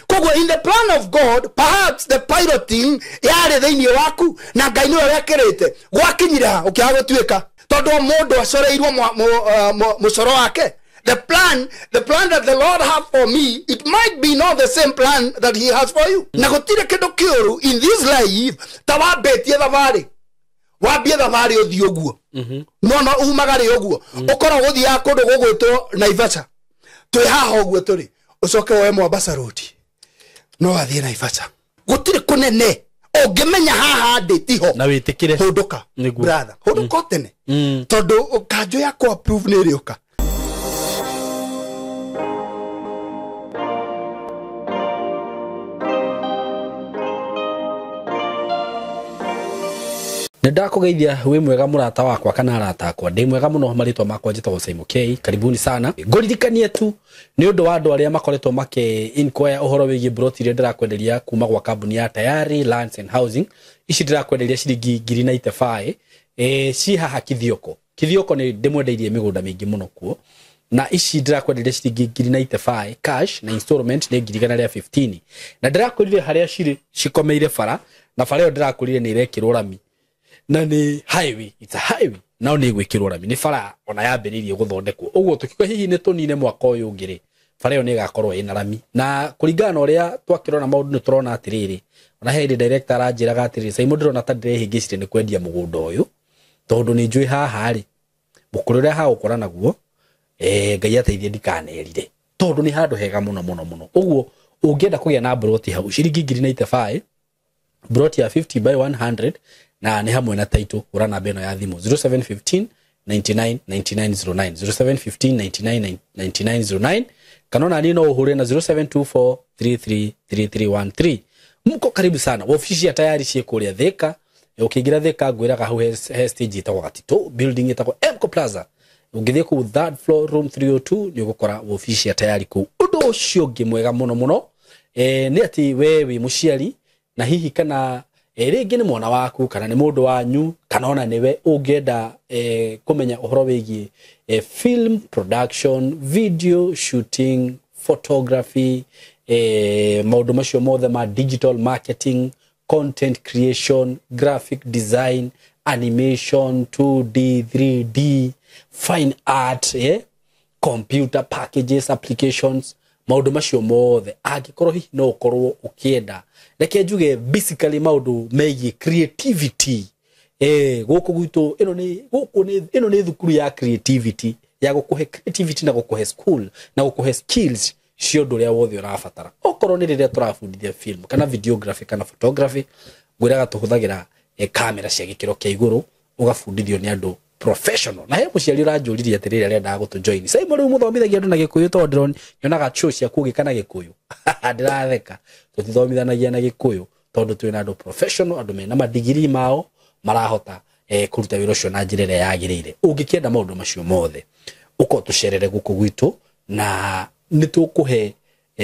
Kogo in the plan of God, perhaps the piloting yale thini waku na Ngai niwe wekirite gwakinyira ukiaga tuika todo mundu acoreirwo mucoro wake. The plan that the Lord has for me, it might be not the same plan that he has for you. Na gutire kindu kiuru in this life tawabetie thavari. Wambie thavari uthi uguo. No umagare uguo. Ukora guthi akundu gugwitwo Naivasha. Twi haha uguo turi. Ucoke woe Mombasa road. No athie Naivasha. Gutire kunene. Ongemenya haha nditiho. Na witikire. Hunduka. Brother. Hunduka tene. Tondu kanjo yako approve ni rioka. Ndakugeithia we mwega murata wakwa kana arata akwa ndi mwega muno maritwa makwa njitagwo SYMO K. Karibuni sana. Ngoririkanie tu ni undu wa andu aria makoretwo make inquire uhoro wigie broti ire ndirakwenderia kuma gwa kambuni ya Tayari Lands and Housing. Ici ndirakwenderia ciringi 95 ci haha Kithioko. Kithioko ni ndimwendeirie migunda mingi muno kuo. Na ici ndirakwenderia ciringi 95 cash na installment ni 115. Na ndirakwirire haria cikomeire bara na bara yo ndirakwirire ni irekirwo rami. Na ni highway, it's a highway. Nao ni gwikirwo rami ni bara ona yambiririe guthondekwo. Uguo tukiko hihi ni tunine mwaka uyu ngiri. Bara yo ni gakorwo ina rami. Na kuringana na uria twakirona maundu ni turona atiriri. Ona head director anjiraga atiriri SYMO ndirona ta ndirehingicire ni kwendia mugunda uyu. Tondu ni njui haha ri. Mukurire ha ukora naguo. Ngai ateithie ndikanerire. Tondu ni handu hega muno. Uguo ungienda kugia na broti hau ciringi 95. Broti ya 50 by 100. Na ni hamwe na title urana beno ya thimu 0715 99 9909 0715 99 kanona nino uhure na 0724 333313. Mko karibu sana. Ofisi ya Tayari cie kuria Thika. Ukigira Thika gwiraga hau he stage itagwo Gatito, building itagwo Mko Plaza. Ungithie ku third floor room 302 ni ugukora ofisi ya Tayari ku. Undu ucio ngi mwega muno. Ni ati wewe muciari na hihi kana ringi ni mwana waku kana ni mundu wanyu kana ona niwe ungienda kumenya uhoro wigie film production, video shooting, photography, maundu macio mothe ma digital marketing, content creation, graphic design, animation, 2D, 3D, fine art, computer packages, applications, maundu macio mothe angikorwo hihi no ukorwo ukienda reke njuge basically maundu megie creativity guku gwitu ino ni thukuru ya creativity ya gukuhe creativity na gukuhe school na gukuhe skills cio nduria wothe urabatara okorwo ni riria turafundithia film kana videography kana photography gwiraga tuhuthagira camera cia gikiro kia iguru ugafundithio ni andu professional na he muciari uranjuririe atiriri arenda gutu join SYMO riu muthomithagia andu na Gikuyu to ndron nyonaga show cia kugi na Gikuyu ndiratheka tutithomithanagia na Gikuyu tondu twina andu professional andu mena madigiri mao marahota kuruta wira ucio na njira ya yagirire ungikienda maundu macio mothe uko tucerere guku gwitu na nitukuhe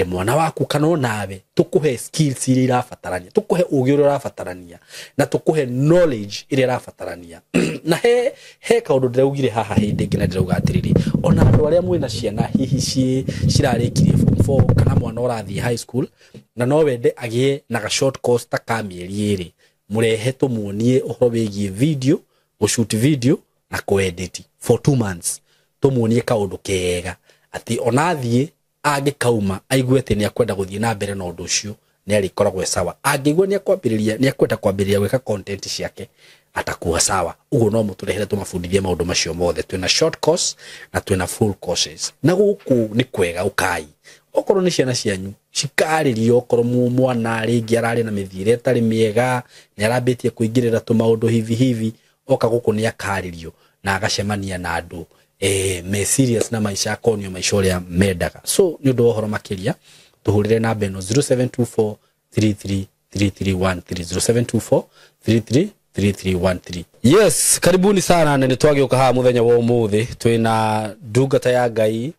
mwana waku kana nawe tukuhe skills iria irabatarania tukuhe ugi uria urabatarania na tukuhe knowledge iria irabatarania na he kaundu ndiraugire haha hindi ngina ndirauga atiriri ona andu aria mwina ciana hihi cirarikirie form 4 kana mwana urathie high school na no wende agie na ga short course ta kamieri iri murehe tumuonie uhoro wigie video gushoot video na kuedit for 2 months tumuonie kaundu kega ati onathie agikauma aigwete ni akwenda guthie na mbere na undu ucio ni ari koragwe sawa agigwe ni akwambiriria ni akwenda kwambiriria gweka content ciake atakuwa sawa ugo no muturehere tumafundithie maundu macio mothe twina short course na twina full courses na guku ni kwega ukai okorwo ni ciana cianyu cikaririo okorwo mwana ringi arari na mithire etari miega ni arambitie kuingirira tumaundu hivi oka guku ni akaririo na agacemania na andu me serious na maisha konyo maisha ya medaga so ni undu ohoro makiria tuhurire na beno 0724 333313 0724 yes karibuni sana na nitwagioka ha muthenya wa umuthi twina ndungata ya Ngai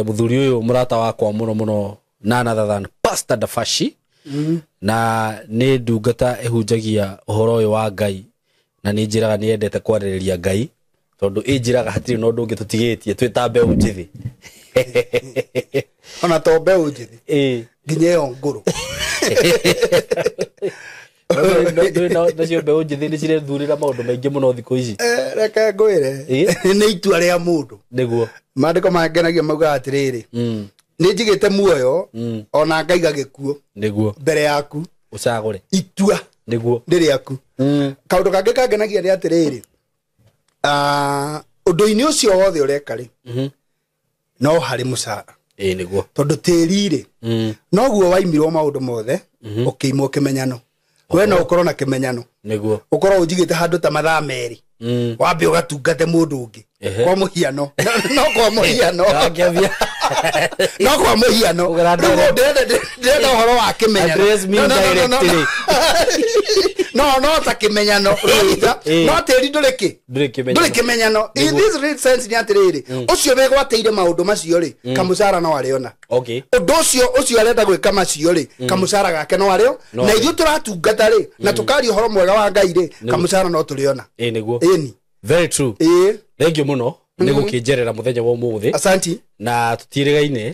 muthuri uyu murata wakwa muno nana than Pastor Dafashi na ni ndungata ehunjagia uhoro uyu wa Ngai na ni njiraga ni endete kwaririria Ngai tondu injiraga hatiri no ndungi tutigitie twita mbeu njithi ona tombe unjithi nginya yo nguru nacio mbeũ njĩthĩ nĩ cirethurĩra maũndũ maingĩ mũno thikũ ici reke ngwĩre nĩ itua rĩa mũndũ nĩguo maandĩko mangenagia mauga atĩrĩrĩ nĩ njigĩte muoyo ona ngaiga gĩkuũ nĩguo mbere yaku ũcagũre itua nĩguo ndĩ rĩaku kaũndũ kangĩ kangenagia nĩ atĩrĩrĩ ũndũ-inĩ ũcio wothe ũreka rĩ no harĩ mũcara nĩguo tondũ tĩri-rĩ noguo waimirwo maũndũ mothe ũkĩimwo kĩmenyano we no ũkorwo na kĩmenyano nĩguo ũkorwo ũnjigĩte handũ ta mathaa merĩ wambe ũgatungate mũndũ ũngĩ kwa mũhiano no kwa mũhiano no kwa mũhiano ndĩrenda ũhoro wa kĩmenyano no ta kĩmenyano no tĩri ndũrĩ kĩmenyano in this real sense nĩ atĩrĩrĩ ũcio wĩgwatĩire maũndũ macio rĩ kamũcara no arĩona ũndũ ũcio arenda gwĩka macio rĩ kamũcara gake no arĩo na ithuĩ tũratungata rĩ na tũkaria ũhoro mwega wa Ngai rĩ kamũcara no tũrĩona nĩguo very true thank you mũno nĩ gũkĩnjerera mũthenya wa ũmũthĩ asanti na tũtiĩrĩgaine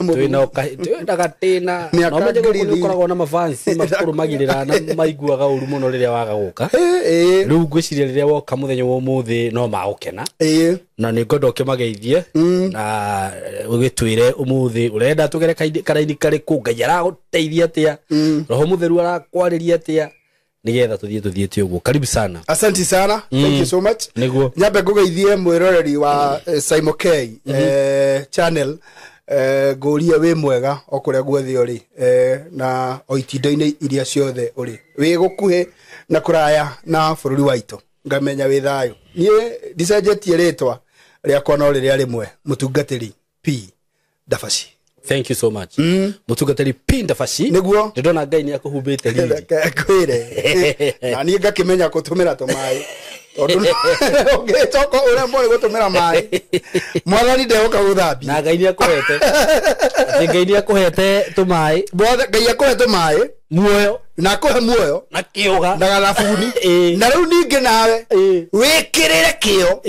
mũno twĩna gatĩna no menye gũkũ nĩ ũkoragwo na mafansi makũrũmagĩrĩra na maiguaga ũru mũno rĩrĩa waga gũka rĩu ngwĩciria rĩrĩa woka mũthenya wa ũmũthĩ no magũkena na nĩ ngwenda ũkĩmageithie na ũgĩtwĩre ũmũthĩ ũrenda tũgere karaini karĩkũ Ngai aragũteithia atĩa roho mũtheru arakwarĩria atĩa nigetha tuthiĩte ũguo karibu sana asante sana thank you so much niguo nyambe ngũgeithie mwĩroreri wa SYMO channel ngũria wĩ mwega okũrĩa guothe ũrĩ na oitindo-inĩ iria ciothe ũrĩ wĩ gũkuhĩ na kũraya na bũrũri waitũ ngamenya wĩ thayũ niĩ ndicenjetie rĩtwa rĩakwa no rĩrĩa rĩmwe mũtungatĩri P Ndabaci. Thank you so much. Mutugatari pinda fashi. Niguo. Ndona Ngai ni akuhumbite Ringi. Kwire. Na ni ngakimenya gutumira tumai. Tondu ngitoko uria mbore gutumira mai. Mwathani ndehoka guthambi. Na Ngai ni akuhete. Ngai ni akuhete tumai. Bothe Ngai akuhete tumai. Muoyo. Na kuhe muoyo. Na kiuga. Na gathabuni. Na riu ningi nawe. Wikirire kio.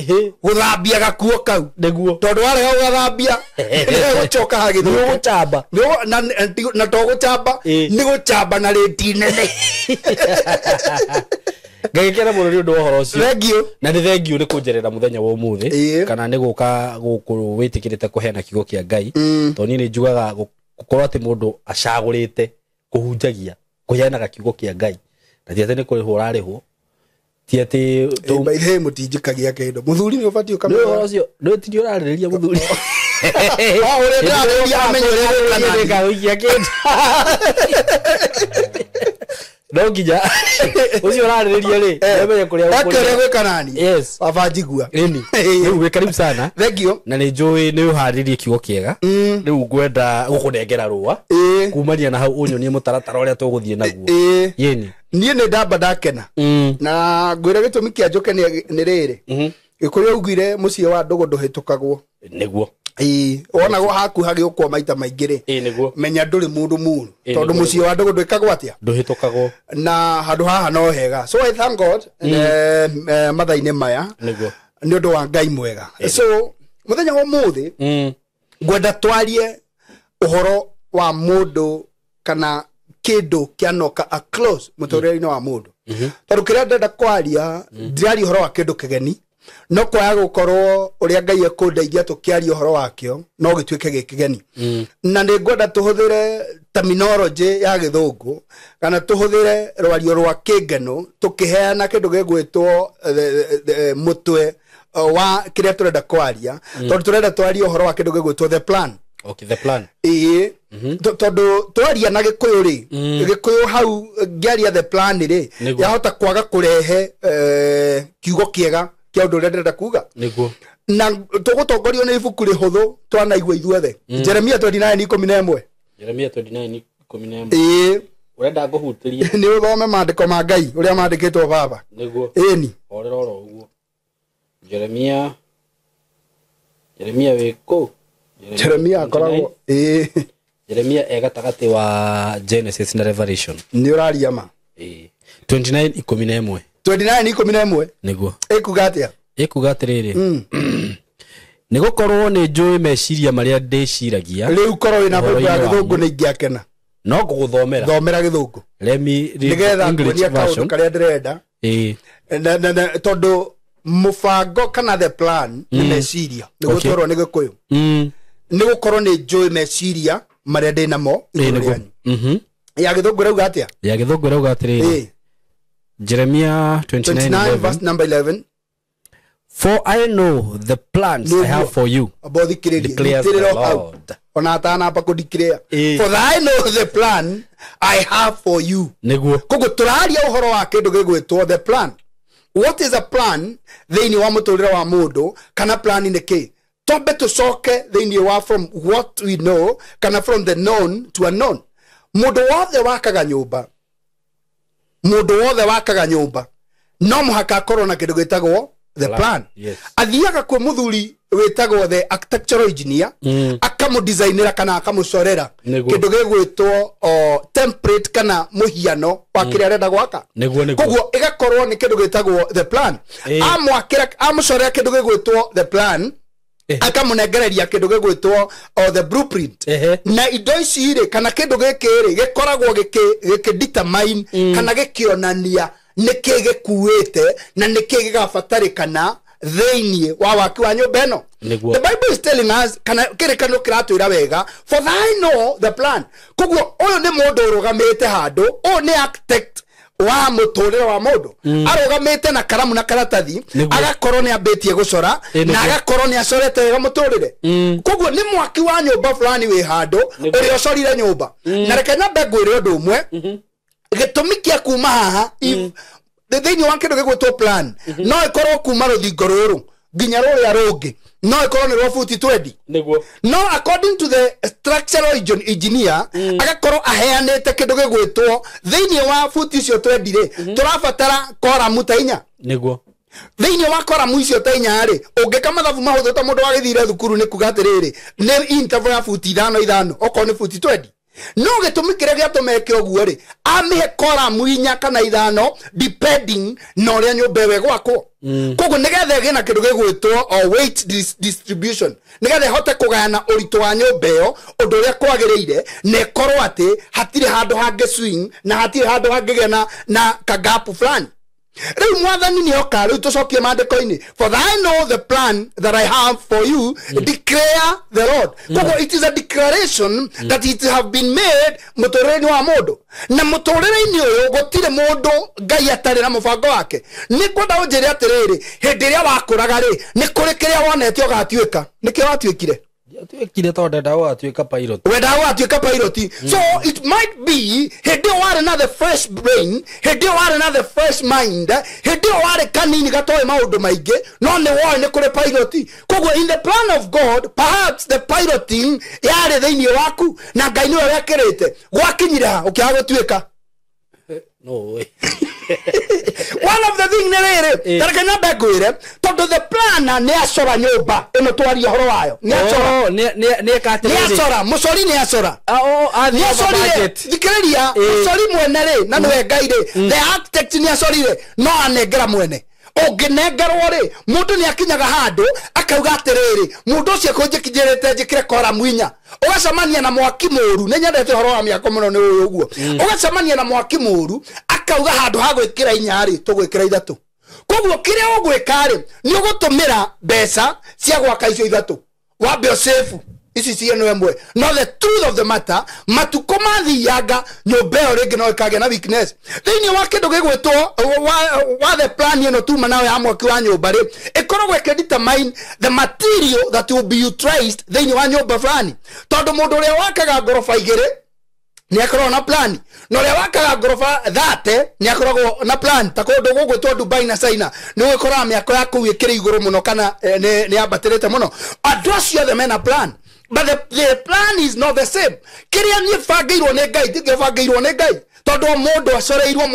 Guthambia gakuo kau. Niguo. Tondu wale guthambia. Ni gucoka hagithu. Ni guchamba. Na to guchamba. Ni guchamba na reti nene. Ngagikera muno ni undu uhoro ucio. Thank you. Na ni thank you ni kunjerera muthenya wa umuthi kana ni guka guku witikirite kuheana kigo kia Ngai to ni njugaga gukorwo ati mundu acagurite kuhunjagia kuheana kigo kia Ngai na ti ati ni kurihwo rarihwo ti ati by the mutinjikagia kindu muthuri ni ubati ukamenya uhoro ucio no ti uraririria muthuri ore ndarariria amenyerere kana ngawĩkia kindu no nginya ucio uraririria ri nĩmenye kũrĩa akere gwekanani yes avanjigua rini rĩu wĩ karibu sana thank you na nĩ njũĩ nĩ ũharĩrie kiugo kĩega rĩu ngwenda gũkũnengera rũa kumania na hau ũnyonie mũtaratara ũrĩa tũgũthiĩ naguo yeni niĩ nĩ ndamba ndakena na ngwĩra gĩtũmi kĩa njoke nĩ rĩrĩ Gĩkũyũ augire mũciĩ wa ndũgũ ndũhĩtũkagwo nĩguo ona go haku hagĩũkwo maita maingĩ rĩ nĩguo menya ndũrĩ mũndũ mũru tondũ mũciĩ wa ndũgũ ndwĩkagwo atĩa ndũhĩtũkagwo na handũ haha no hega so I thank God mathaa-inĩ maya nĩguo nĩ ũndũ wa Ngai mwega so mũthenya wa ũmũthĩ ngwenda twarie ũhoro wa mũndũ kana kĩndũ kĩanoka a close mũtũrĩre-inĩ wa mũndũ tondũ kĩrĩa ndenda kwaria ndĩraria ũhoro wa kĩndũ kĩgeni no kwaya gukorwo uria Ngai ekundeithia tukiaria uhoro wakio no gituike gikigeni na ni ngwenda tuhuthire terminology ya githungu kana tuhuthire rwario rwa kingeno tukiheana kindu gigwitwo mutwe wa kiria turenda kwaria tondu turenda twaria uhoro wa kindu gigwitwo the plan okay the plan tondu twaria na Gikuyu ri Gikuyu hau ngiaria the plan ri yahota kwaga kurehe kiugo kiega kia undu ndenda kuga niguo na tugutongorio ni ibuku rihuthu twanaigua ithuothe Jeremia 29:11 Jeremia 29:11 urenda nguhutiria ni uthome maandiko ma Ngai uria maandikitwo baba niguo ni orera oro uguo Jeremia wiko Jeremia akoragwo Jeremia egatagati wa Genesis na Revelation ni uraria ma 29:11 29:11 niguo ekuga atia ekuga atiriri Nigukorwo ni njui meciria maria ndiciragia. Riu korwo wina pepo ya githungu ni ingiakena. No guguthomera. Thomera githungu. Let me read English version. Karia ndirenda. Na tondu mufango kana the plan ni meciria. Nigutwarwo ni Gikuyu. Nigukorwo ni njui meciria maria ndinamo. Ya githungu rauga atia? Ya githungu rauga atiri. Jeremiah 29 verse number 11. For I know the plans I have for you, declares the Lord. For I know the plan I have for you. The plan. What is a plan? Then wa muturire wa mundu kana plan ni ki? Tobe tusoke then you are from what we know kana from the known to unknown. Mundu wothe wakaga nyumba. Mundu wothe wakaga nyumba. No muhaka korwo na kindu gitagwo the plan. Yes. Athiaga kwa muthuri wetagwo the architectural engineer akamu designer kana akamucorera kindu gigwitwo template kana muhiano wa kiria arenda gwaka. Koguo igakorwo ni kindu gitagwo the plan. Amwakira amucorera kindu gigwitwo the plan. Akamunengereria kindu gigwitwo the blueprint. Na indo ici ire kana kindu gikiri gikoragwo determine kana gikionania niki gikuite na niki gigabatarikana theinie wa waki wa nyumba eno. The Bible is telling us kana kirikano kiratwira wega for I know the plan. Koguo uyu ni mundu urugamite handu o ni architect wa muturire wa mundu arugamite na karamu na karatathi agakorwo ni ambitie gucora na agakorwo ni acorete wega muturire. Koguo ni mwaki wa nyumba fulani wi handu uri ocorire nyumba na reke nyambe ngwire undu umwe gitumi kia kuma haha thini wa kindu gigwitwo plan no ikorwo kuma ruthingo ruru nginya ruria rungi no ikorwo ni rwa futi 20 no according to the structural engineer agakorwo aheanite kindu gigwitwo thini wa futi icio 20 ri turabatara kora mutainya thini wa kora muicio tainya ri ungika mathabu mahuthu ta mundu wagithire thukuru ni kuga atiriri ni interval ya futi 5 okorwo ni futi 20 no gitumi kiria giatumeke oguo ri amihe kora muinya kana 5 depending no ria nyumba we gwakwo. Koguo nigethe gina kindu gigwitwo weight distribution nigethe hote kugayana urito wa nyumba yo undu ria kwagiriire ne korwo ati hatire handu hange swing na hatire handu hangigena na kagapu fulani. Riu mwathani ni oka riu tucokie mandiko-ini for I know the plan that I have for you declare the Lord. Koguo it is a declaration that it have been made muturire-ini wa mundu na muturire-ini uyu gutire mundu Ngai atari na mubango wake. Ni kwenda unjire atiriri hindi ria wakuraga ri ni kuri kiria wonete ugatuika niki watuikire kile tonda dawa atuika pilot wedawa atuika pilot. So it might be hindi ware na the fresh brain, hindi ware na the fresh mind, hindi ware kanini gatoe maundu maingi no ni wore ni kuri pilot. Koguo in the plan of God perhaps the piloting yare thiini waku na Ngai ni uri akirite gwakinyira ukiaga gutuika no way. One of the thing nerere tarakanya bagwire tondu the plan ni acora nyumba ino twari horo wayo ni acora ni katiri ni acora musori ni acora ni acora dikreria musori mwene ri na niwe Ngai ri the architect ni acorire no anengera mwene ongenengerwo ri mundu ni akinyaga handu akauga atiriri mundu ucio kunjikijirite njikire kora mwinya ugacamania na mwaki muru ni nyendete horo wa miako muno ni uyu uguo ugacamania na mwaki muru akauga handu ha gwikira inyari tugwikira ithatu. Koguo kiria ugwika ri ni ugutumira mbeca cia gwaka icio ithatu wambe osefu ici cieno emwe. No the truth of the matter matuko mathianga nyumba yo ringi no ikage na weakness thiini wa kindu gigwitwo wa the plan ino tuma nawe ya mwaki wa nyumba ri ikoragwo determine the material that will be utilized thiini wa nyumba fulani tondu mundu uria wakaga ngorofa igiri ni akorwo na plan no ria wakaga ngorofa 30 ni akoragwo na plan ta kundu gugwitwo Dubai na China ni gukora miako ya kuu ikiri iguru muno kana ni abatirite muno andu acio the mena plan. But the plan is not the same. Kiria ni fagirwo ni Ngai tigefagirwo ni Ngai tondu mundu acoreirwo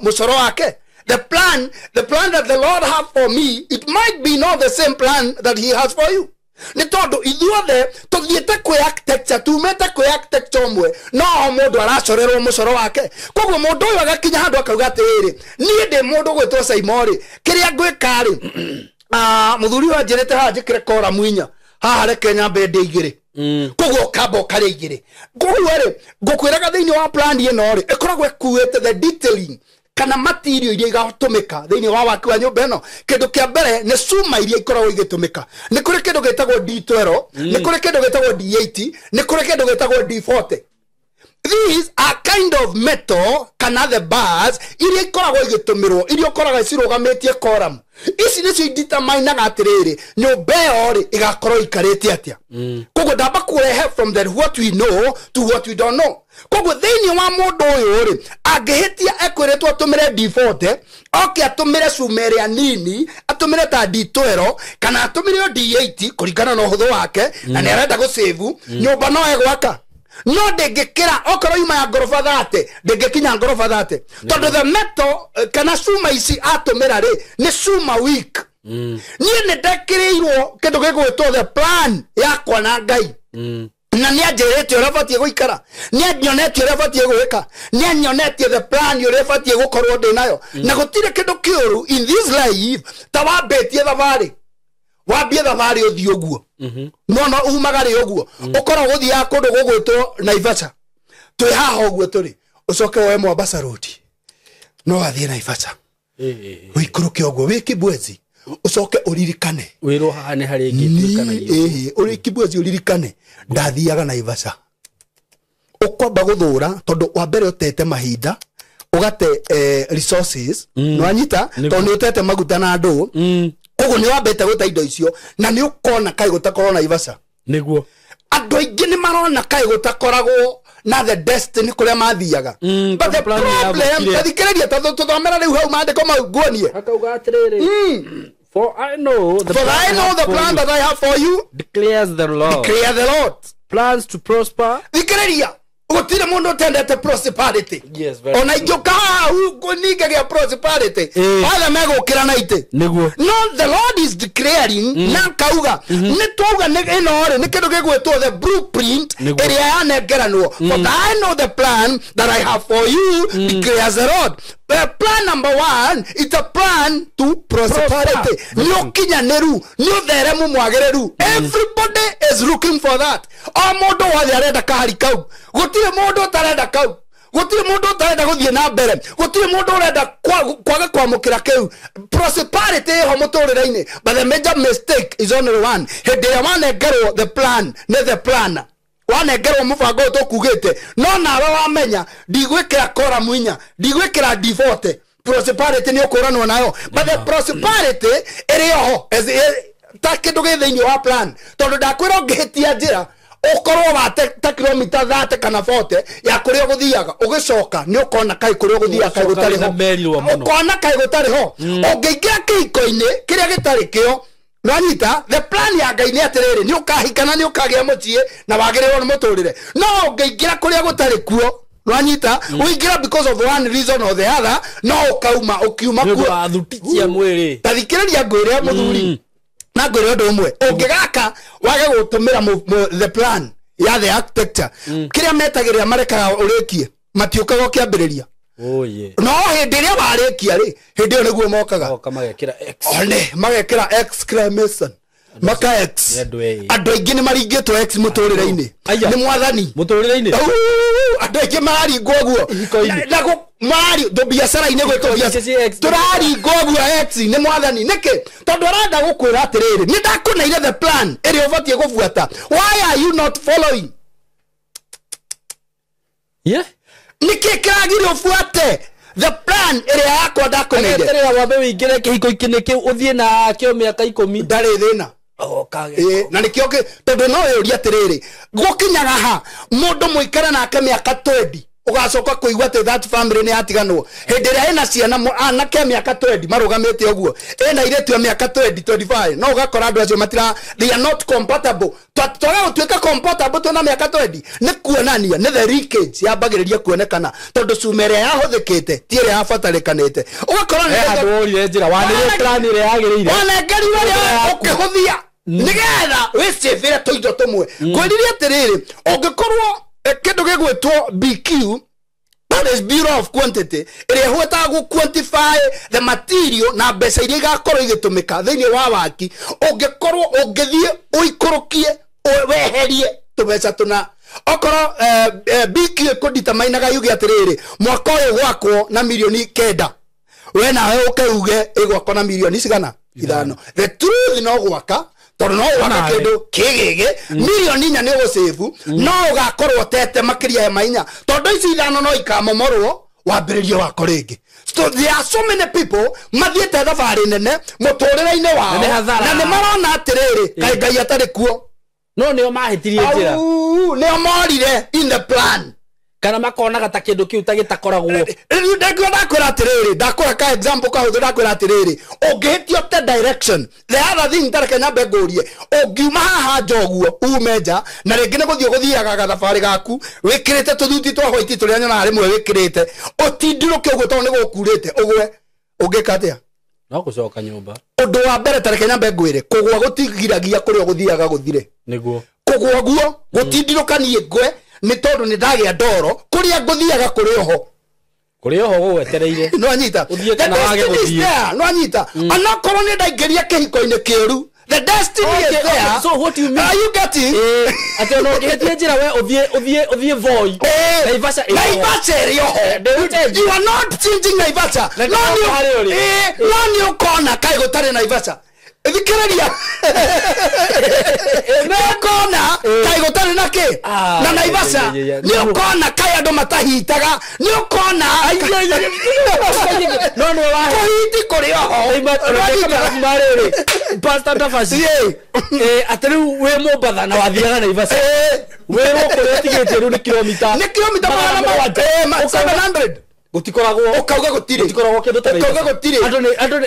mucoro wake. The plan that the Lord have for me, it might be not the same plan that he has for you. Ni tondu ithuothe tuthiete kwi architecture tumete kwi architecture mwe no mundu aracorerwo mucoro wake. Koguo mundu uyu agakinya handu akauga atiriri nie ndi mundu gwitwo SYMO ri kiria ngwika ri muthuri wa njirete ha njikire kora mwinya haha reke nyambe ndi igire koguo kabo kare igire koguo ri ngukwiraga thiini wa plan ino ri ikoragwo ekuete the detailing kana material iria igatumika thiini wa waki wa nyumba ino kindu kia mbere ni cuma iria ikoragwo igitumika ni kuri kindu gitagwo D12 ni kuri kindu gitagwo D80 ni kuri kindu gitagwo D40. These are kind of metal kana the bars iria ikoragwo igitumirwo iria ukoraga cirugametie column ici nicio determine atiriri nyumba iyo ri igakorwo ikarite atia koguo ndamba kurehe from the what we know to what we don't know koguo thiini wa mundu uyu ri angihitia ekwiritwo atumire D40 oke atumire sumeria nini atumire ta D12 kana atumire D80 kuringana na uhuthu wake na ni arenda gusave nyumba no egwaka no ndengekira okoro yuma ya ngorofa 30 ndengekinya ngorofa 30 tondu the metal kana cuma ici atumira ri ni cuma weak nie ne ndekirirwo kindu gigwitwo the plan yakwa na Ngai na ni anjirite uria batie guikara ni anyonete uria batie gwika ni anyonete the plan uria batie gukorwo ndi nayo na gutire kindu kiuru in this life ta wabetie thabari wambie thabari uthi uguo no umagari uguo ukora guthia kundu gugwitwo Naivasha twi haha uguo turi ucoke we Mombasa road no athie Naivasha wikuruke uguo wiki bwezi ucoke uririkane wiro haha ni hari ngituikana iyo uriki bwezi uririkane ndathiaga Naivasha ukwamba guthura tondu wa mbere utete mahinda ugate resources no anyita tondu utete maguta na ndu koguo ni wambete guta indo icio na ni ukona kai gutakorwo Naivasha niguo andu aingi ni marona kai gutakoragwo na the destiny kuria mathiaga but the problem tathikiriria tuthomera riu hau mandiko mauguonie akauga atiriri for I know the plan that I have for you declares the Lord plans to prosper thikiriria utire mundu tendete prosperity yes very ona ijoka ugoninga ya prosperity wala megukira na ite niguo no the Lord is declaring na kauga ni twauga ino ri ni kindu gigwitwo the blueprint area yanegeranwo but I know the plan that I have for you declares the Lord. Plan number 1 is a plan to prosperity no kinyaneru no theremu mwagereru everybody is looking for that o mundu wothe arenda kahari kau gutire mundu utarenda kau gutire mundu utarenda guthie na mbere gutire mundu urenda kwaga kwamukira keu prosperity ho Muturireini but the major mistake is only one hindi ya wanengerwo the plan ne the planner wanengerwo mubango utukugite no nawe wamenya ndigwikira kora mwinya ndigwikira D40 prosperity ni ukuranwo nayo but the prosperity iriho ta kindu githiini wa plan tondu ndakwira ngihitia njira ukorwo wa ta kilomita 30 kana 40 ya kuria guthiaga ugicoka ni ukona kai kuria guthiaga kai gutari ho ukona kai gutari ho ungiingira kiko-ini kiria gitari kio nwanyita the plan ya Ngai ni atiriri ni ukahikana ni ukagia mucie na wagirirwo ni muturire no ungiingira kuria gutari kuo nwanyita uingira because of one reason or the other no ukiuma kuo athutikia mwiri tathikiriria ngwire muthuri na ngwire undu umwe ungigaka wage gutumira the plan ya the architecture kiria metagirira marekaga urikie matiukaga kiambiriria no hindi ria warikia ri hindi yo niguo mokaga magekira x magekira exclamation maka x andu aingi ni maringitwo x Muturireini ni mwathani Muturireini andu aingi maringwo guo nago mari do biashara ine gwetwo biashara turaringwo guo x ni mwathani niki tondu arenda gukwira atiriri ni ndakuneire the plan iri ubatie gubuata why are you not following niki kiragire ufuate the plan iri yakwa ndakuneire tere wambe wingire kihiko ikine kiu uthie na kio miaka 10 ndari thina na nikio ke tondu no yuri atiriri gukinyaga ha mundu muikara nake miaka 20 ugacoka kuigwa ati that family ni atiganwo hindi ria ina ciana anake miaka 20 marugamite uguo ina iretu ya miaka 20 25 no ugakora andu acio matira they are not compatible twaga utuika compatible tuna miaka 20 ni kuonania ni the leakage yambagiriria kuonekana tondu sumeria yahuthikite tiire yafatarikanite ugakora ni andu ori njira wanire plan ire yagirire wanengeri ria ukihuthia nigetha wicivire tuindo tumwe kwiriria atiriri ungikorwo kindu gigwitwo BQ That is bureau of quantity. Ere hota go quantify the material na mbeca iria igakorwo igitumika thiini wa waki. Ungekorwo ungithie uikorokie weherie tubeca tuna. Okoro biki kuditamainaga yugi atiriri mwaka uyu gwakwo na milioni 9. We nawe ukeuge igwakwo na milioni cigana 5. The truth no gwaka tondu no gwaka kindu kigige milioni 4 ni ugusevu no ugakorwo tete makiria ya mainya tondu ici 5 no ikamomorwo wambiririe wako ringi. So there are so many people mathiete thabari nene muturire-ini wao na ni marona atiriri kai ngai atari kuo no nio mahitirie njira nio morire in the plan kana makona gata kindu kiu tagitakoragwo ndakwira atiriri ndakwira ka example ka huthu ndakwira atiriri ungihitio te direction the other thing tarekenya bengurie ungiuma haha njoguo umeja na ringi ni guthio guthiaga gathabari gaku wikirite tuthuti twa white turia nyona rimwe wikirite utindiruke uguo tondu ni gukurite ugwe ungikatia no gucoka nyumba undu wa mbere tarekenya benguire kugwa gutigiragia kuria guthiaga guthire niguo kugwa guo gutindirukanie ngwe ni tondu ni ndagia ndoro kuria nguthiaga kuri oho gwetereire no anyita uthiete na wage guthie no anyita anakorwo ni ndaingeria kihiko-ini kiuru the destiny is there. So what do you mean? Are you getting? Ati no getie njira we uthie voi Naivasha you are not changing Naivasha no ni ukona kai gutari Naivasha thikiriria no ukona kai gutari naki na Naivasha ni ukona kai andu matahitaga ni ukona no no wa kuhiti kuri oho marere pastor Tafasi atari we Mombatha na wathiaga Naivasha we roko tigite ru ni kilomita 700 gutikoragwo ukauga gutire gutikoragwo kindu ta ukauga gutire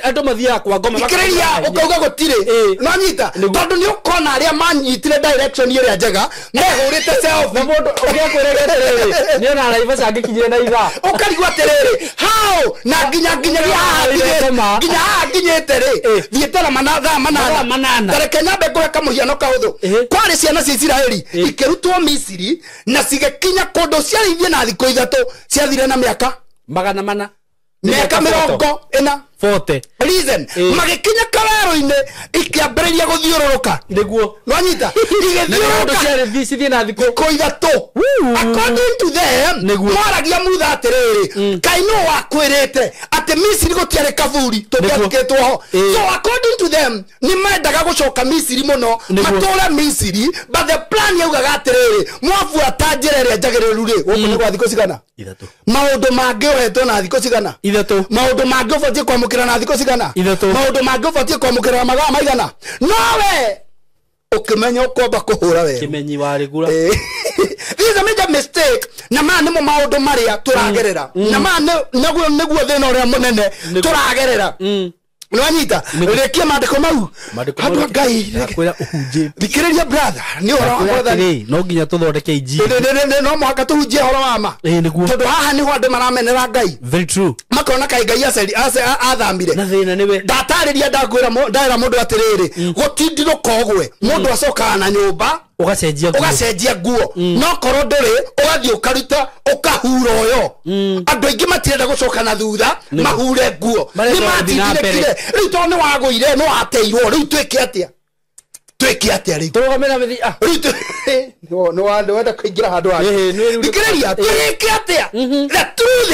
andu mathiaga kwa ngoma ikiriria ukauga gutire no nyita tondu ni ukona aria manyitire direction ire njega mehurite self na mundu ugiakweregeterere ni ona Naivasha angikinyire na itha ukarigwa terere how na nginya nginyete ri thietera manana tarekenya bekora kamuhiano kahuthu kwari ciana cia Israeli ikirutwo Misiri na cigekinya kundu ciarithie na thiko 3 ciathire na miaka 400 miaka 40 reason magikinya karero-ini ikiambiriria guthiururuka niguo no nyita igithiururuka ciare thicithie na thiko 3 according to them moragia mutha atiriri kai no wakwirite ati Misiri gutiare kaburi tugiakitwo ho so according to them ni mendaga gucoka Misiri muno matura Misiri but the plan yaugaga atiriri mwafuata njira iria njagiriru ri guku ni gwa thiko cigana 3 maundu mangi uhetwo na thiko cigana 3 maundu mangi ubatie kwamukira na thiko cigana 3 maundu mangi ubatie kwamukira magaa maigana nowe ukimenya ukomba kuhura we kimenyi warigura this is a major mistake na ma nimo maundu maria turagerera na ma neguo thina uria munene turagerera nwanyita rekia mandiko mau handu ngai kwira uhunje thikiriria brother ni ora brother no nginya tuthondeke inji no mwaka tuhunjie horo wama niguo tondu haha ni andu maramenera ngai very true makona kai ngai athambire na thina niwe ndatariria ndakwira mundu atiriri gutindirwo kogwe mundu acokaga na nyumba ugacenjia nguo no korwo nduri ugathie ukaruta ukahura uyo andu aingi matirenda gucoka na thutha mahure nguo ni matindire riu to ni waguire no ateirwo riu twike atia riu turugamira mithi no wenda kuingira handu wa thikiriria twike atia the truth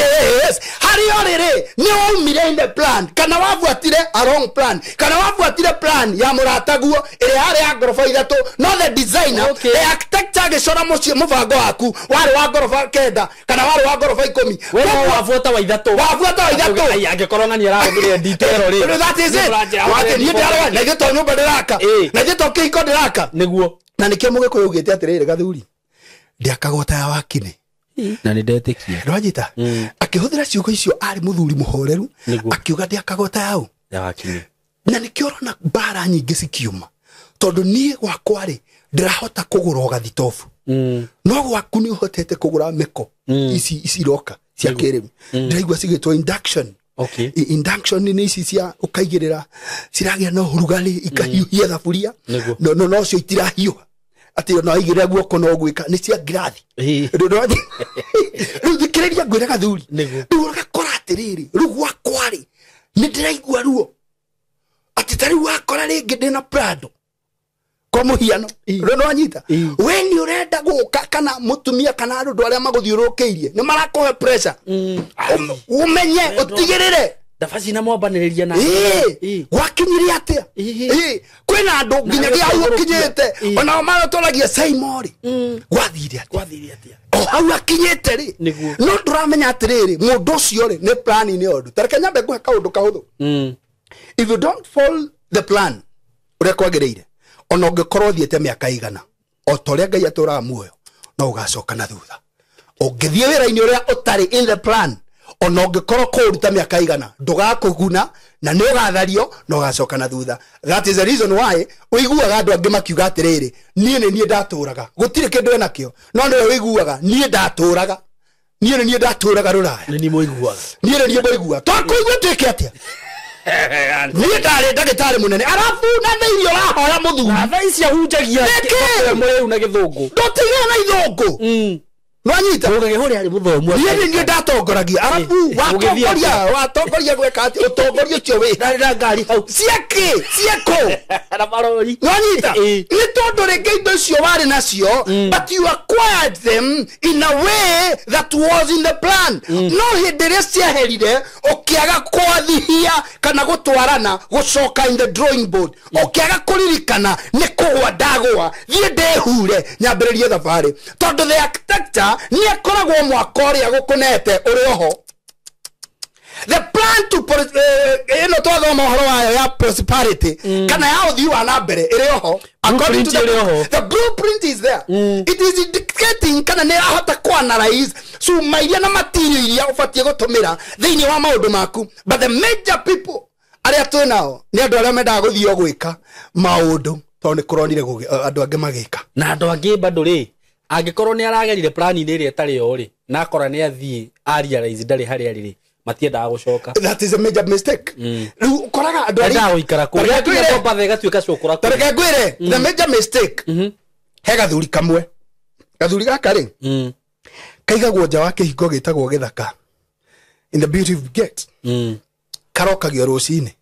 is hari oriri ni waumire in the plan kana wafuatire a wrong plan kana wafuatire plan ya murataguo iri hari ya ngorofa 3 no the designer the architect agicora mubango waku wari wa ngorofa 9 kana wari wa ngorofa 10 wewe wafuata wa 3 angikorwo ngani arahumire detail ri that is it wati ni ndara na gito nyumba ndiraka na gito kiko ndiraka niguo na nikio mugiko yugite atiriri gathuri ndiakagota ya wakine na ni ndetikia ndwanyita akihuthira ciugo icio ari muthuri muhoreru akiuga ndiakagota yau ya wakine na nikio rona bara nyingi cikiuma tondu nie gwakwa ri ndirahota kugura gathitofu no gwaku ni uhotete kugura meko ici roka cia kiriu ndiraigua cigitwo induction induction ni ici cia ukaigirira ciragia no hurugari ikahiuhia thaburia no cio itirahiuha ati no igire guoko no gwika ni cia ngirathi riu thikireria ngwira gathuri riu gakora atiriri riu gwakwari ni ndiraigua ruo ati tari wakora ringi ndina prado kwa muhiano no anyita we ni urenda guka kana mutumia kana andu aria maguthiurukiirie ni marakohe pressure umenye utigirire ndabaci na mwambaniriria na wakinyiria atia kwina andu nginyagia au ukinyite ona marotoragia SYMO ri gwathire atia au akinyite ri no turamenya atiriri mundu ucio ri ni plan ni ondu tareke nyambe guhe kaundu kahuthu if you don't follow the plan uria kwagiriire ona ungikorwo thiete miaka igana o toria Ngai aturaga muoyo no ugacoka na thutha ungithie wira-ini uria utari in the plan ona ungikorwo kuruta miaka igana ndugakuguna na ni ugathario no ugacoka na thutha. That is the reason why uiguaga andu angi makiuga atiriri nie ndaturaga gutire kindu enakio no ndio uiguaga nie ndaturaga ruraya ni muiguaga nie muiguaga twakuigua twike atia ni ndari ndagitari munene arafu na theirio rahoya muthuri tha icio hunjagia mwe una githungu ndotiga na ithungu nwanyita ugagihuri ari muthomu ni ndatongoragia arafu watongoria gweka ati utongoria ucio wi na ngari hau cieko na marori nwanyita ni tondu ringi indo icio wari nacio but you acquired them in a way that was in the plan no hindiria ciaherire ukiaga kwathihia kana gutwarana gucoka in the drawing board ukiaga kuririkana ni kugwa ndagwa thie ndehure nyambiririe thabari tondu the architecture ni akoragwo mwaka uria gukunete uri oho the plan to ino twathoma uhoro wayo ya prosperity kana ya uthii wa na mbere iri oho according to the blueprint is there it is indicating kana ni rahota ku analyze so mairia na material iria ufatie gutumira thiini wa maundu maku but the major people aria twinao ni andu aria mendaga guthio gwika maundu tondu kuronire andu angi magika na andu angi bado ri angikorwo ni aragerire plan ni iri etari yo ri na akora ni athii realize ndari hari ari ri matiendaga gucoka that is a major mistake riu ukoraga andu ari guikara kuria kwa bathe gatuika cukura tareke ngwire the major mistake he gathuri kamwe gathuri gaka ri kaigagwo nja wa kihingo gitagwo githaka in the beautiful gate karokagio rucini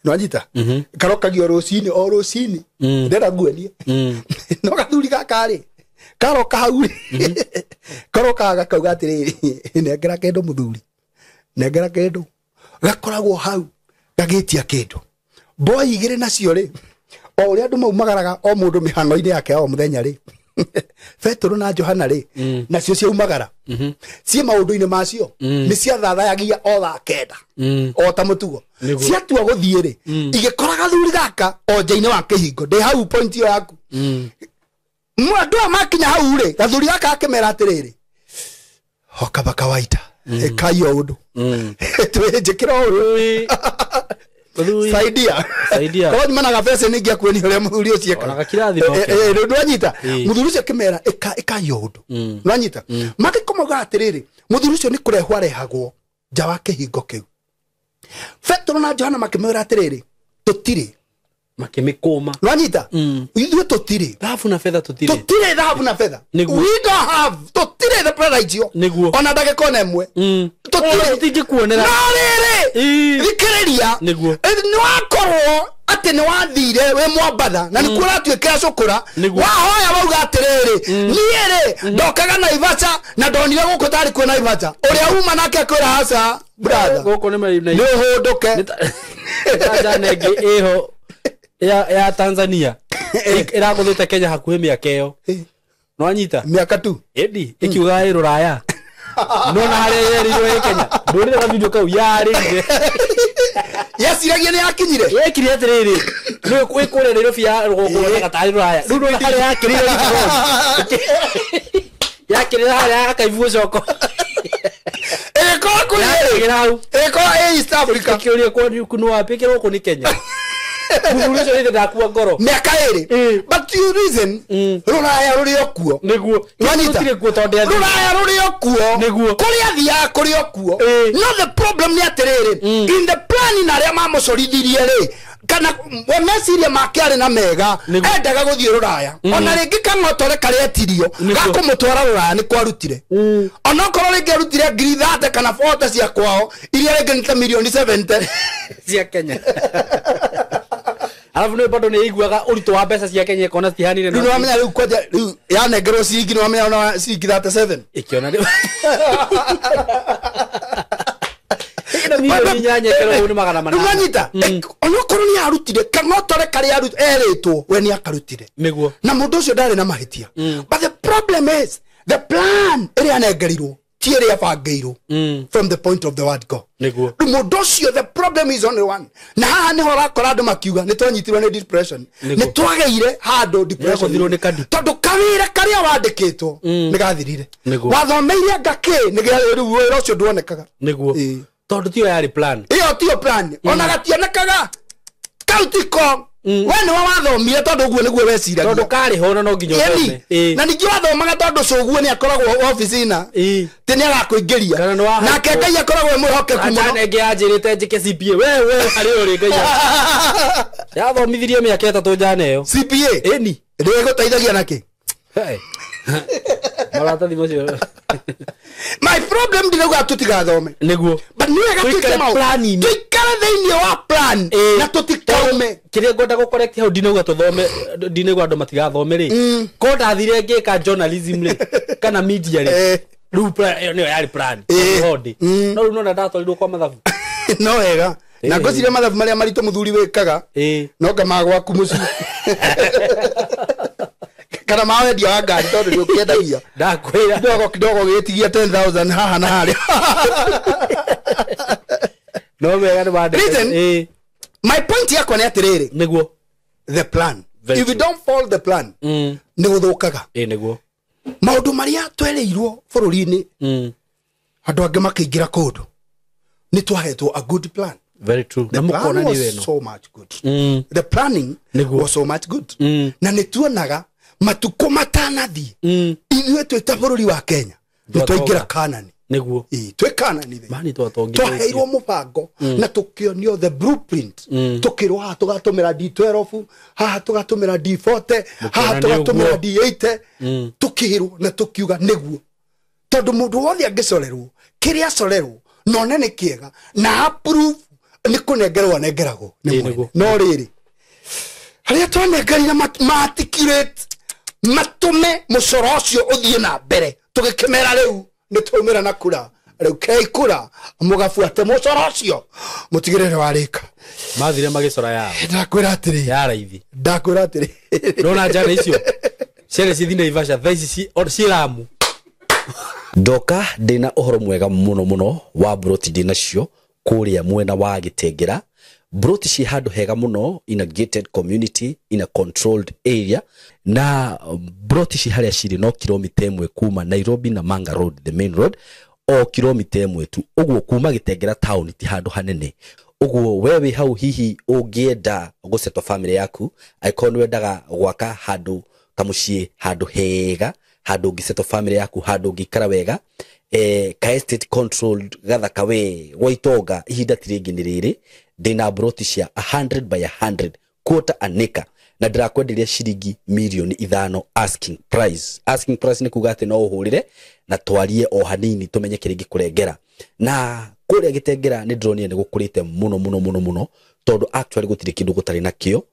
nwajita karokagio rucini o rucini ndera nguenie no gathuri gaka ri karoka hau karoka kauga atiriri nengera kendo muthuri nengera kendo gakoragwo hau gagitia kendo boy igire nacio ri o uri andu maumagaraga o mundu mihano-ini yake o muthenya ri Petro na Johana ri nacio ciaumagara cie maundu-ini macio ni cia thathayagia o thaa kenda o ta mutugo ciatua guthie ri igikoraga thuri gaka o nja-ini wa kihingo ndi hau point yo yaku mwandu amakinya hau ri gathuri gaka akimera atiriri hoka baka waita ekayo undu twejekira uyu saidia kwa mana gafese ningia kwani hore muthuri ucio eka ona kirathi no ndwanyita muthuri ucio kimera ekayo undu ndwanyita makikomaga atiriri muthuri ucio ni kurehwo arehagwo nja wa kihingo kiu Petro na Johana makimera atiriri tutiri makimikoma nwanyita ithuĩ tutire dhahabu na fedha tutire dhahabu na fedha we don't have tutire the price yo ona ndagĩka ona ĩmwe tutire tutingĩkuonera no rĩrĩ thikĩrĩria nĩ wakorwo atĩ nĩ wathire we mwambatha na nĩ kuo ũratuĩkĩra cũkũra wahoya wauga atĩrĩrĩ niĩ rĩ ndokaga Naivasha na ndonire gũkũ tarĩ kuo Naivasha ũrĩa uma nake akwĩra haca brother gũkũ nĩ ũhũndũke tanzania ĩho ya Tanzania iraguthite Kenya hakuhe miaka iyo no anyita miaka tu edi ikiuga ruraya no na hari iri Kenya ndurire na video kau yari yasiragia ni yakinyire yekire atiriri no kwikure rero fia rugoko gatari ruraya ndu na hari yakirire yakirire hari akaivuo coko eko East Africa kiuria kwa ni wapi kero ko ni Kenya muthuri ucio ndakuwa ngoro miaka iri but you reason ruraya ruri okuo niguo wanyita kuo tonde ruraya ruri okuo niguo kuria thia kuri okuo no the problem ni atiriri in the plan na ria mamucorithirie ri kana we meciria make ari na mega endaga guthie ruraya ona ringi kang'otore kari etirio gakumutwara ruraya ni kwarutire ona korwo ringi arutire ngiri 30 kana 40 cia kwao iria ringi nita milioni 70 cia Kenya alafu ni bado ni iguaga urito wa mbeca cia Kenya ikona tihanire no amenya riu kwaja riu yanengerwo ciringi no amenya ona ciringi 37 ikiona riu ina milioni nyanya kero ni magana manana umanyita ona korwo ni arutire kang'otore kari eritwo we ni akarutire niguo na mundu ucio ndari na mahitia but the problem is the plan iri anengerirwo tiere afangeirwo from the point of the word go niguo mundu ucio the problem is only one na haha ni hora kora andu makiuga ni twanyitirwo ni depression ni twageire handu depression tondu kawira karia wandikitwo ni gathirire wathomeire ngaki ni riu wira ucio ndwonekaga niguo tondu tio yari plan iyo tio plan ona gationekaga kautiko wene wathomire tondu uguo niguo weciragia tondu kari ho no nginya thome na ningi wathomaga tondu cuguo ni akoragwo office-ina ti ni agakuingiria na Ngai akoragwo mwihokeku muno ana ngi anjirite njike CPA we hari uri Ngai yathomithirie miaka 3 njana iyo CPA eni ndiguteithagia naki marata thimo cio my problem ndiraga tutigathome niguo but ni wega planning tukara thiini wa plan na tutikaume kiria ngoda go correct how dinauga tuthome dinauga andu matigathome ri ko ndathire ngika journalism ri kana media ri ru plan ni yari plan hodi no ru no ndatwarirwo kwa mathabu no wega na ngocire mathabu maria marito muthuri wikaga no ngama gwaku muci kana mawe ndia wa ngari tondu ni ukiendagia ndakwira kidogo gitigia 10,000 haha na hari no wega ni bande my point yako ni atiriri niguo the plan if you don't follow the plan ni guthukaga niguo maundu maria twereirwo bururi-ini andu angi makiingira kundu ni twahetwo a good plan very true na mukona ni weno so much good the planning was so much good na ni tuonaga matuko matanathi ithuĩ twĩta bũrũri wa Kenya nĩ twaingĩra Kanani niguo twĩ Kanani mani twaheirwo mũbango na tũkĩonio the blueprint tũkĩrwo haha tũgatũmĩra D12 haha tũgatũmĩra D40 haha tũgatũmĩra D80 tũkĩrwo na tũkiuga nĩguo tondũ mũndũ wothe angĩcorerwo kĩrĩa acorerwo none nĩ kĩega na approve nĩ kũnengerwo nengeragwo nĩ mwene no rĩrĩ harĩa twanengerire matikirate matume mucoro ucio uthie na mbere tugikemera riu ni tumira na kura riu kei kura mugafuate mucoro ucio mutigirire warika mathire magicora yao ndakwira atiri ya raithi ndakwira atiri ndona njana icio cere cithina ivasha thaisi ci ciramu ndoka ndina uhoro mwega muno wa broti ndina cio kuria mwena wa Gitengera broti ci handu hega muno in a gated community in a controlled area na broti ci haria ciri no kilomita 1 kuma Nairobi na Manga Road the main road o kilomita 1 tu uguo kuma Gitengera town ti handu hanene uguo wewe hau hihi ungienda gusetwa family yaku aikoni wendaga gwaka handu kamucie handu hega handu ngisetwa family yaku handu ngikara wega ka estate controlled gathaka we gwaitoga ihinda tiringi ni riri ndina broti cia 100 by 100 quarter an acre na ndirakwenderia ciringi milioni 5 asking price ni kuga ati no uhurire na twarie o hanini tumenye kiringi kurengera na kuria Gitengera ni ndronie ni gukurite muno tondu actually gutire kindu gutari nakio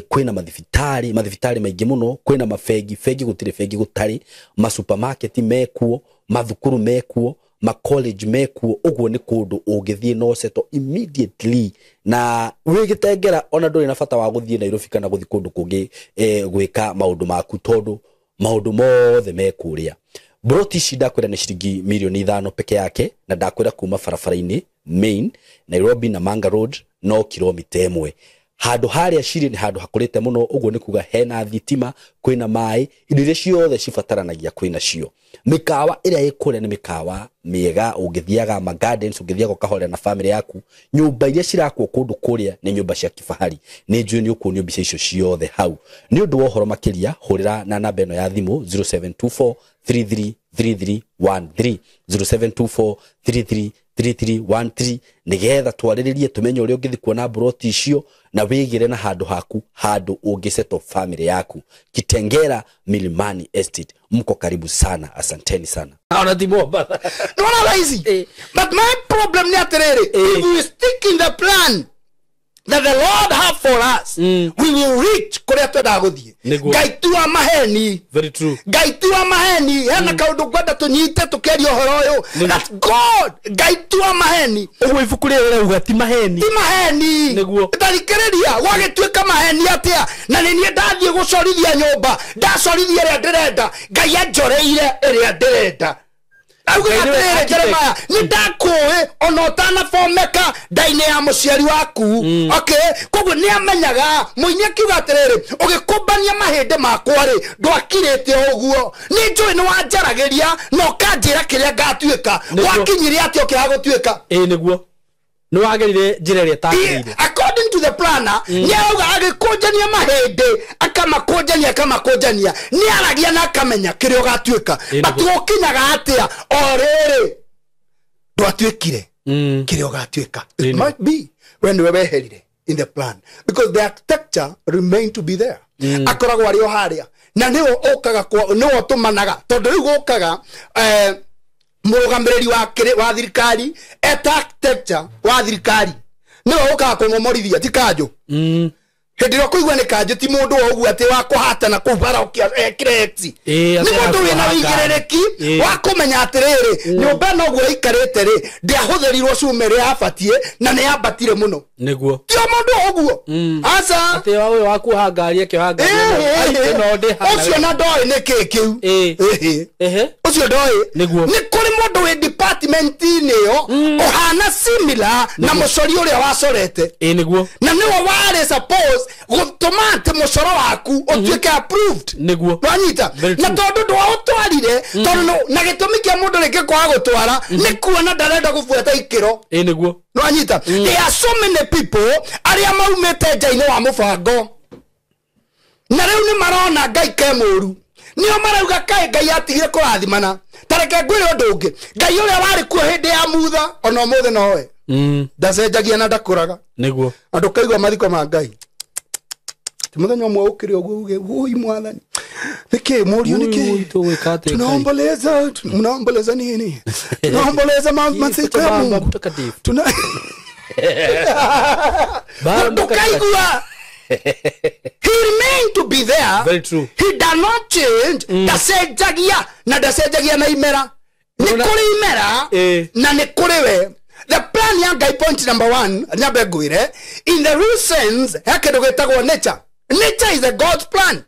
kwina mathibitari maingi muno kwina mafegi gutire fegi gutari ma supermarket mekuo mathukuru mekuo ma college mekuo uguo ni kundu ungithie no seto immediately na wi Gitengera ona nduri na bata wa guthie Nairobi kana guthi kundu kungi gwika maundu maku tondu maundu mothe mekuria broti shida kwenda ni shiringi milioni 5 peke yake na ndakwira kuma barabara-ini main Nairobi na Manga Road no kilomita 1 handu haria shiri ni handu hakurite muno uguo ni kuga hena thitima kwina mai indo iria ciothe cibataranagia kwina cio mikawa iria ikuria ni mikawa miega ungithiaga ma gardens ungithiaga kahorera na family yaku nyumba iria cirakwo kundu kuria ni nyumba cia kifahari ni njui ni ukunio mbica icio ciothe hau ni undu wa uhoro makiria hurira na namba eno ya thimu 0724 333313 0724333313 nigetha twariririe tumenye uri ungithi kuona broti icio na wigire na handu haku handu ungiseto family yaku Kitengera Milimani Estate mko karibu sana asanteni sana Ona timoba no lazy but my problem ni aterere if we stick in the plan that the Lord have for us we will reach kuria twenda guthie ngaitua maheni very true ngaitua maheni hena kaundu gwenda tunyite tukeria horo uyu that God ngaitua maheni uwe ifukuria ure ugati maheni ti maheni niguo tarikereria wagituika maheni atia na ni ndathie gucorithia nyumba ndacorithia ria ndirenda ngai anjoreire ria ndirenda Augire Jeremiah ni ndakuwe onotana fomeka ndaine ya muciari waku okay koguo ni amenyaga muinya kiuga atiriri ugikumbania mahinde makwa ri ndwakirite uguo ni njui ni wanjaragiria no kanjira kiria ngatuika wakinyire ati ukiragutuika niguo no wagerire njira ria takirire according to the planner ni auga agikunjania mahinde akamakujania ni aragia na akamenya kiria ugatuika batukinyaga atia orere ndwatuikire kiria ugatuika it might be when we weherire in the plan because the architecture remain to be there akoragwo ari o haria na niwo okaga niwo tumanaga tondu riu gukaga murugamiriri wa thirikari architecture wa thirikari niwo ukaga kungomorithia tikanjo Hediro kuigwa ni kanjo ti mundu ogu ati wa kuhatana kubara ukirexi ni mundu wina wigerereki wa kumenya atiriri nyumba no gura ikarete ri ndiahuthirirwo cumere yabatie na ni yabatire muno niguo ti mundu oguo asa ati wawe waku hangaria ke hangaria no ndi ucio na ndoi ni kikiu ucio ndoi niguo ni kuri mundu wi department ni yo ohana similar na mucori uria wacorete niguo na niwo wale suppose gutomate mucoro waku otuike approved niguo wanyita na tondu ndwa utwarire tondu na gitumi kia mundu reke kwa gutwara ni kuona ndarenda gufuata ikiro niguo wanyita there are so many people aria maumete njaine wa mubango na riu ni marona ngai ke muru nio marauga kae ngai atigire kurathimana tareke ngwire undu ungi ngai uria wari kuo hindi ya mutha ona muthe noe ndacenjagia na ndakuraga niguo andu kaigwa mathiko ma ngai muthenya umwe ukiri uguo uge ui mwathani niki murio niki tunaomboleza nini tunaomboleza masiko ya Mungu mtakatifu tukaigwa he remained to be there very true he does not change ndacenjagia na imera ni kuri imera na ni kuri we the plan ya ngai point number 1 nyabe gwire in the real sense hakedo getagwo nature is a God's plan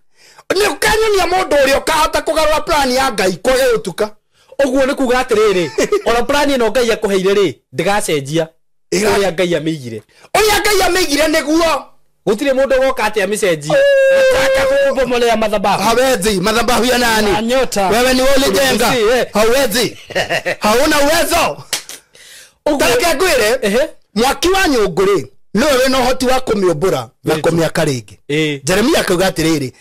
ni ukanyonia mundu uri ukahota kugarura plan ya ngai kwage utuka oguo ni kuga atiriri ona plan ino ngai akuheire ri ndigacenjia uria ngai amigire niguo gutire mundu goka ati amicenjia nataka kukubomolela madhabahu hawezi madhabahu ya nani anyota wewe ni wole jenga hawezi hauna uwezo utareke gwire mwaki wa nyunguri no we no hoti wa kumiombura na kumiaka ringi Jeremia akauga atiriri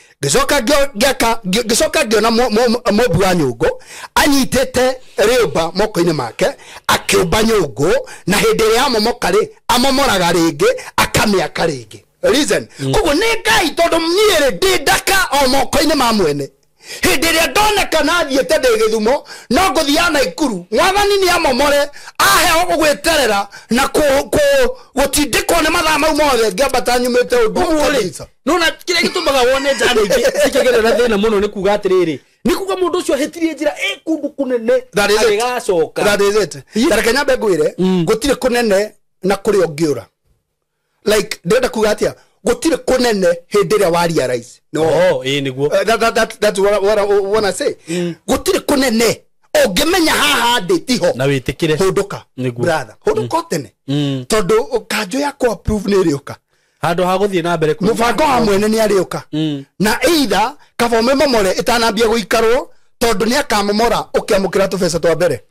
gicoka ngiona mobu wa nyungu anyitete riumba moko-ini make akiumba nyungu na hindi ria amomokari amomoraga ringi akamiaka ringi reason koguo ni ngai tondu mniere ndindaka o moko-ini ma mwene hindi ria ndoneka na thiete ndi Githumo no nguthiana Ikuru mwathani ni amomore ahe ogweterera na gutindikwo ni mathaa mau mothe ngiambata nyumite undu nona kiria gitumaga wone njana ingi cikegerera thina muno ni kuga atiriri ni kuga mundu ucio hetirie njira kundu kunene agacoka that is it tareke nyambe ngwire gutire kunene na kuri ongiura like ndenda kuga atia gutire kunene hindi ria wa realize no niguo that's what I want to say gutire kunene ongimenya haha nditiho na witikire hunduka brother hunduka tene tondu kanjo ya ko approve ni rioka handu ha guthie na mbere mubango wa mwene ni arioka na either kabome momore itanambia guikarwo tondu ni akamomora ukiamukira tubesa twa mbere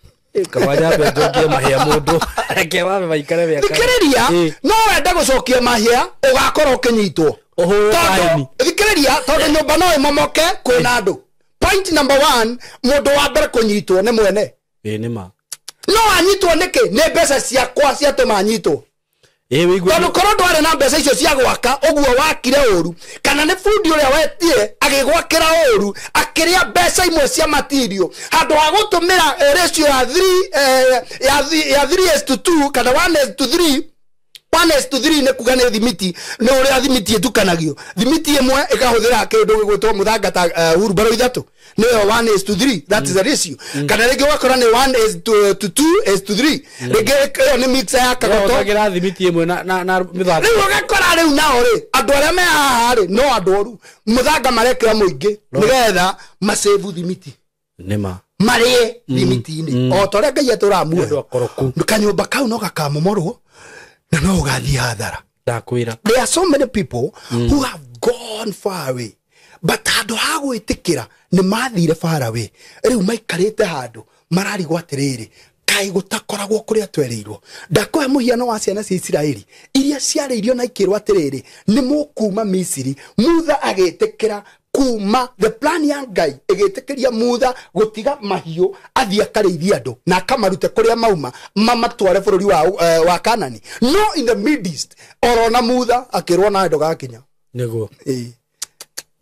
Kawanya bejokie mahia mundu reke wabe baikare beka thikiriria no wenda gucokia mahia ugakora ukinyitwo thikiriria tondu nyumba no imomoke kwina andu. Point number 1 mundu wa mbere kunyitwo ni mwene nima no anyitwo niki ni mbeca ciakwa ciatuma anyitwo tondu korwo ndwari na mbeca icio cia gwaka uguo wakire uru kana ni fundi uria wetie agigwakira uru akiria mbeca imwe cia material handu ha gutumira ratio ya 3:2 kana 1:3 1:3 ne kugane thimiti no uria thimiti etukanagio thimiti imwe ikahuthira kindu gigwitwo muthangata urubaro ithatu no 1:3 that is a ratio kana rege wakora ni 1:2:3 rege yo ni mixer ya kagoto ukagira thimiti imwe na mithanga riu ugakora riu nao ri andu aria me haha ri no andu oru muthanga marekira muingi nigetha masevu thimiti nima marie thimiti-ini o tore ngai aturamuo kanyumba kau no gakamomorwo na no gathi hathara ndakwira. There are so many people who have gone far away but handu ha gwitikira ni mathire far away riu maikarite handu mararigwo atiriri kai gutakoragwo kuria twerirwo ndakohe muhiano wa ciana cia Isiraeli iria ciariirio na ikirwo atiriri ni mukuma Misiri mutha agetikira kuma the plan ya Ngai igitikiria mutha gutiga mahiu athia kariithia andu na akamarute kuria mauma mamatware bururi wa Kanani no in the Middle East orona mutha akirwo na ndo gakinya niguo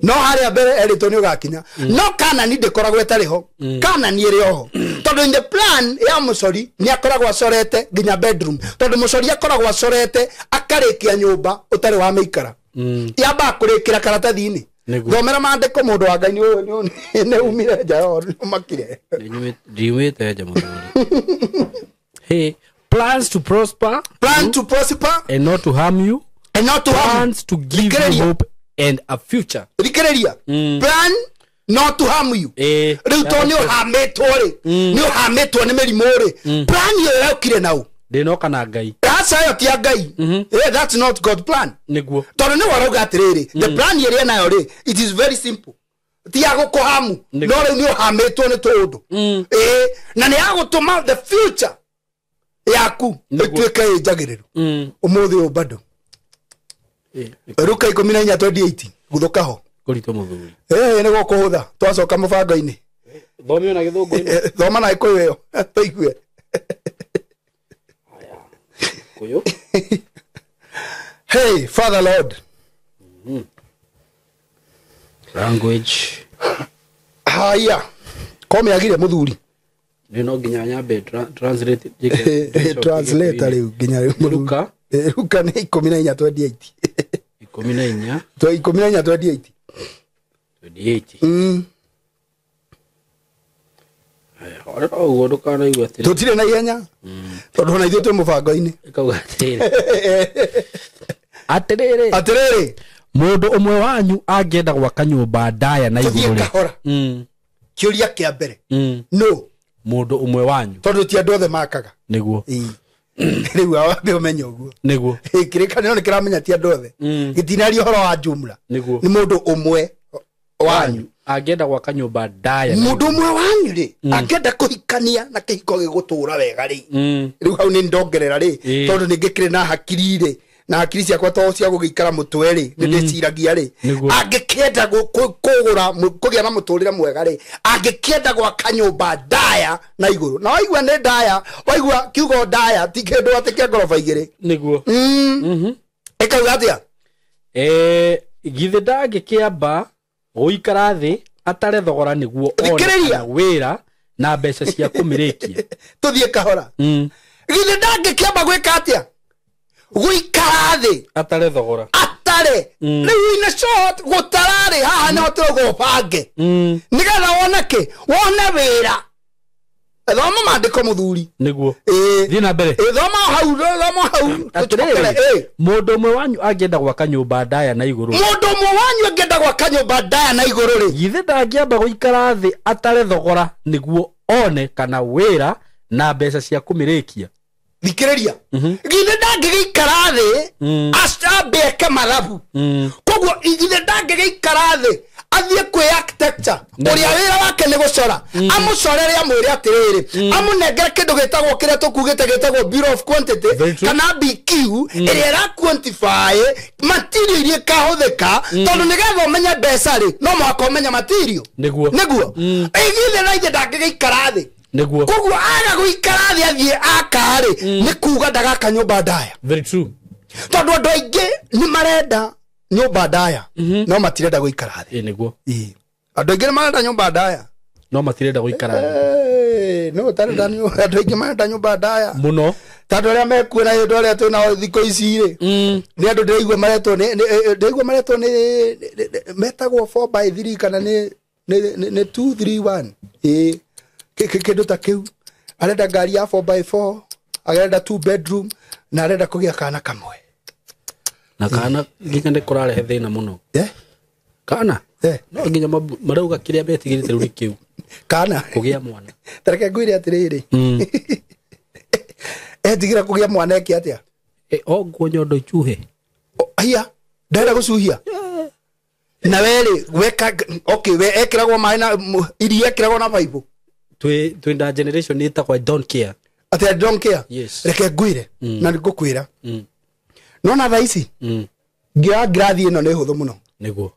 no haria mbere erito ni ugakinya no Kanani ndikoragwo etariho Kanani iri oho tondu in the plan ya mucori ni akoragwo acorete nginya bedroom tondu mucori akoragwo acorete akarikia nyumba utari wa meikara yamba kurikira karatathi-ini thomera mandiko mundu wa Ngai ni umire njaro makire ndiwite nja muthuri. Hey, plans to prosper and not to harm you and not to plans to give you hope and a future. Rikereria plan not to harm you riu to ni uhametwo ri ni uhametwo ni merimu ri plan yo yokire nau ndinoka na Ngai asa yo ti Ngai that's not God plan niguo tondu ni warauga atiriri the plan yeria nayo ri it is very simple ti agukuhamu no riu ni uhametwo ni tundu na ni agutuma the future yaku ituike njagiriru umuthi ubado ruka 14:28 guthuka ho kurito muthuri ni gukuhutha twacoka mubango-ini thomio na githungu-ini thoma na ikuyu yo tuigue kuyo. Hey Father Lord language haya kome agire muthuri ni no nginya nyambe translate translate riu nginya Luka Luka ni 14:28 14:28 ora ugo ndukana igwa tiri tutire na ihenya tondu na ithuĩ twĩ mũbango-inĩ ikauga atiriri mundu umwe wanyu angenda gwaka nyumba ndaya na iguru kĩũria kĩa mbere no mundu umwe wanyu tondu ti andũ othe makaga niguo riu awambe ũmenye ũguo niguo kĩrĩkanĩro nĩ kĩramenya ti andũ othe gĩtinaria ũhoro wa jumla niguo nĩ mũndũ ũmwe wanyu angenda gwaka nyumba ndaya mundu umwe wanyu ri angenda kuhikania na kihiko gigutura wega ri riu hau ni ndongerera ri tondu ni ngikire na hakiri ri na hakiri ciakwa to cia gugikara mutwe ri ni ndiciragia ri angikenda kugura kugia na muturire mwega ri angikenda gwaka nyumba ndaya na iguru na waigua ni ndaya waigua kiugo ndaya ti kindu atikia ngoroba igiri niguo ikauga atia githe ndangikiamba guikara thi atare thogora niguo ona wira na mbeca cia kumirikia tuthie kahora githe ndangikiamba gwika atia guikara thi atare thogora atare riu ina short gutarari haha no tugo bange nigetha woneke wone wira thoma mandiko muthuri niguo thi na mbere thoma hau mundu umwe wanyu angenda gwaka nyumba ndaya na iguru mundu umwe wanyu angenda gwaka nyumba ndaya na iguru ri githe ndangiamba guikara thi atare thogora niguo one kana wira na mbeca cia kumirikia thikiriria githe ndangigikara thi acambeke mathabu koguo githe ndangigikara thi athie kwi architecture uria wira wake ni gucora amucorere amwire atiriri amunengere kindu gitagwo kiria tukugite gitagwo Bureau of Quantity kana BQ iria ra quantify material iria kahuthika tondu nigetha umenye mbeca ri no mwako umenya material niguo igithe na ithe ndangigikara thi niguo koguo aga guikara thi athie akari ni kuga ndagaka nyumba ndaya very true tondu andu aingi ni marenda nyumba ndaya no matirenda guikara thi niguo andu aingi ni marenda nyumba ndaya no matirenda guikara thi no tarenda nyumba andu aingi marenda nyumba ndaya muno tondu ria mekuona hindu ria twina thiko ici ri ni andu ndirigwe maretwo ni metagwo 4x3 kana ni 231 kindu ta kiu arenda ngari ya 4x4 arenda 2 bedroom na arenda kugia kana kamwe na kana ngikende kurarehe thina muno kana no nginya marauga kiria betigirite ruri kiu kana kugia mwana tareke ngwire atiriri etigira kugia mwana eki atia ongo nyondo ichuhe aya ndenda gucuhia na weri weka okay we ekiragwo mai na iria ekiragwo na bible twinda generation ita kwa don't care ati don't care yes reke ngwire na ngũkwira no na thaisi ngia grathi ino ne huthu muno niguo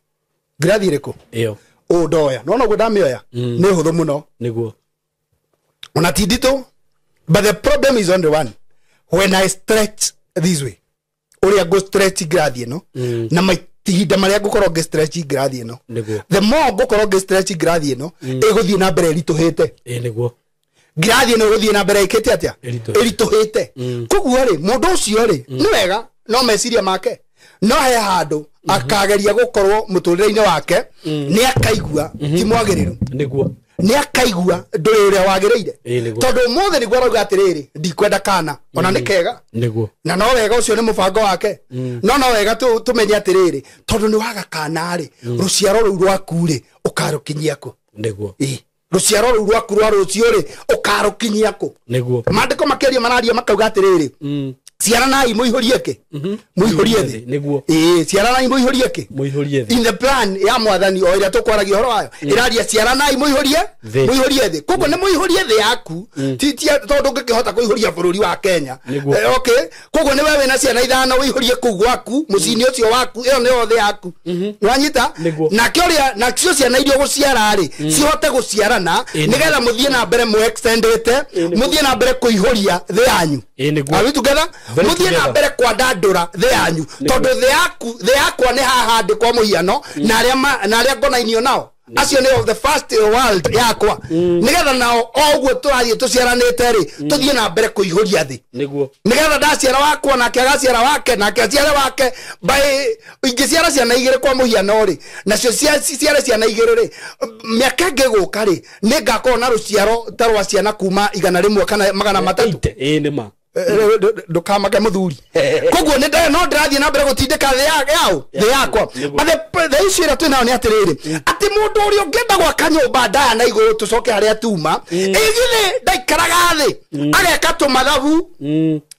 grathi iriko iyo ndoya no gwe ndamioya ne huthu muno niguo ona tidito but the problem is on the one when I stretch this way uria go stretch grathi ino na matinda maria ngukorwo nge stretch grathi ino the more ngukorwo nge stretch grathi ino iguthie na mbere rituhite niguo grathi ino iguthie na mbere ikete atia rituhite koguo ri mundu ucio ri ni wega no meciria make no he handu akageria gukorwo muturireini wake ni akaigua ti mwagiriru niguo ni akaigua nduri uria wagirire tondu mothe ni gwaraga atiriri ndikwenda kana ona ni kega niguo na no wega ucio ni mubango wake no wega tumenye atiriri tondu ni waga kana ri ruciaro ru rwaku ri ukarukinyia ku niguo ruciaro ru rwaku rwa rucio ri ukarukinyia ku niguo mandiko makeria mararia makauga atiriri ciara nai muihurie ke muihurie thi niguo ciara nai muihurie ke muihurie thi in the plan ya mwathani o ira tukwaragia horo wayo iraria ciara nai muihurie thi koguo ni muihurie thi yaku titia tondu ngikihota kuihuria bururi wa Kenya okay koguo ni wewe na ciana ithano uihurie ku gwaku mucini ucio waku iyo ni othe yaku nwanyita na kioria na cio ciana irio guciara ri cihote guciarana nigetha muthie na mbere mu extendete muthie na mbere kuihuria thi yanyu are together muthie na mbere kwa ndandura thi yanyu tondu thi yakwa ni haha ndi kwa muhiano na aria ngonainio nao acio ni of the first world yakwa nigetha nao oguo turathie tuciaranite ri tuthie na mbere kuihuria thi niguo nigetha ndaciara wakwa na kiagaciara wake na kiaciara wake by ingiciara ciana igire kwa muhiano ri nacio ciara ciana igire ri miaka ngiguka ri ningakorwo na ruciaro tarwa ciana kuma 100 kana 300 ni ma ndukamake muthuri koguo ni no ndirathie na mbere gutindika thi yakwa but the issue ira twina ni atiriri ati mundu uri ungenda gwaka nyumba ndaya na iguru tucoke haria tuma igithe ndaikaraga thi ageka tumathabu